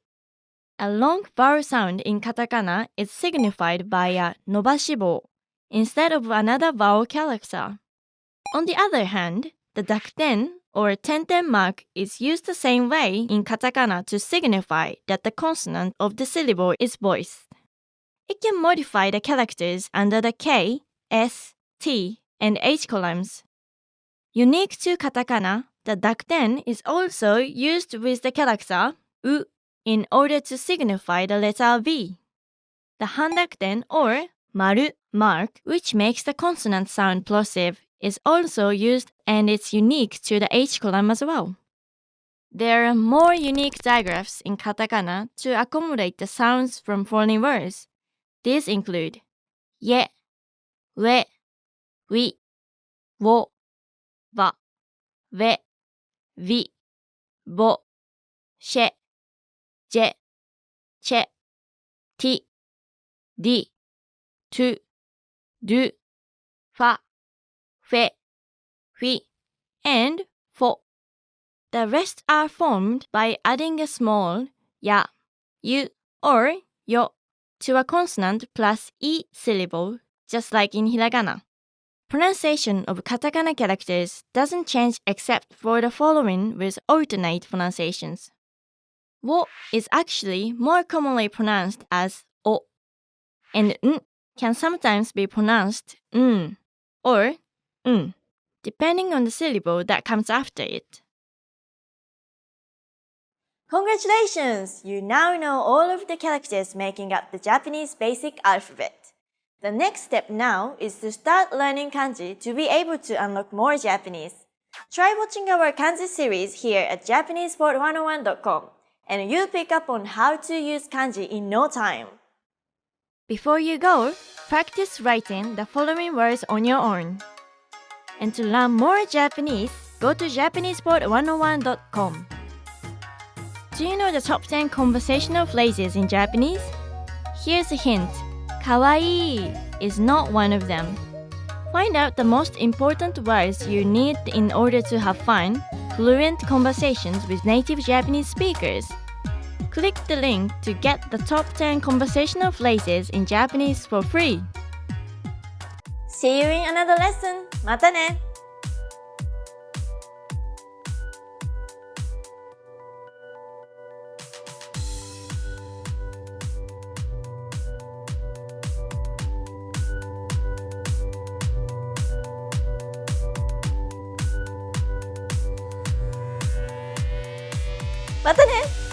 A long vowel sound in katakana is signified by a nobashibou instead of another vowel character. On the other hand, the dakten or tenten mark is used the same way in katakana to signify that the consonant of the syllable is voiced. It can modify the characters under the K, S, T, and H columns. Unique to katakana, the dakten is also used with the character u in order to signify the letter V. The handakten or maru mark, which makes the consonant sound plosive, is also used and it's unique to the H column as well. There are more unique digraphs in katakana to accommodate the sounds from foreign words. These include ye, we, wi, wo, wa, ve, vi, bo, she, je, che, ti, di, tu, du, fa, fe, hui, and fo. The rest are formed by adding a small ya, yu, or yo to a consonant plus e syllable, just like in hiragana. Pronunciation of katakana characters doesn't change except for the following with alternate pronunciations. Wo is actually more commonly pronounced as o, and n can sometimes be pronounced n or n, depending on the syllable that comes after it. Congratulations! You now know all of the characters making up the Japanese basic alphabet. The next step now is to start learning kanji to be able to unlock more Japanese. Try watching our kanji series here at JapanesePod101.com and you'll pick up on how to use kanji in no time. Before you go, practice writing the following words on your own. And to learn more Japanese, go to JapanesePod101.com. Do you know the top 10 conversational phrases in Japanese? Here's a hint. Kawaii is not one of them. Find out the most important words you need in order to have fun, fluent conversations with native Japanese speakers. Click the link to get the top 10 conversational phrases in Japanese for free. See you in another lesson. またね! Mata ne!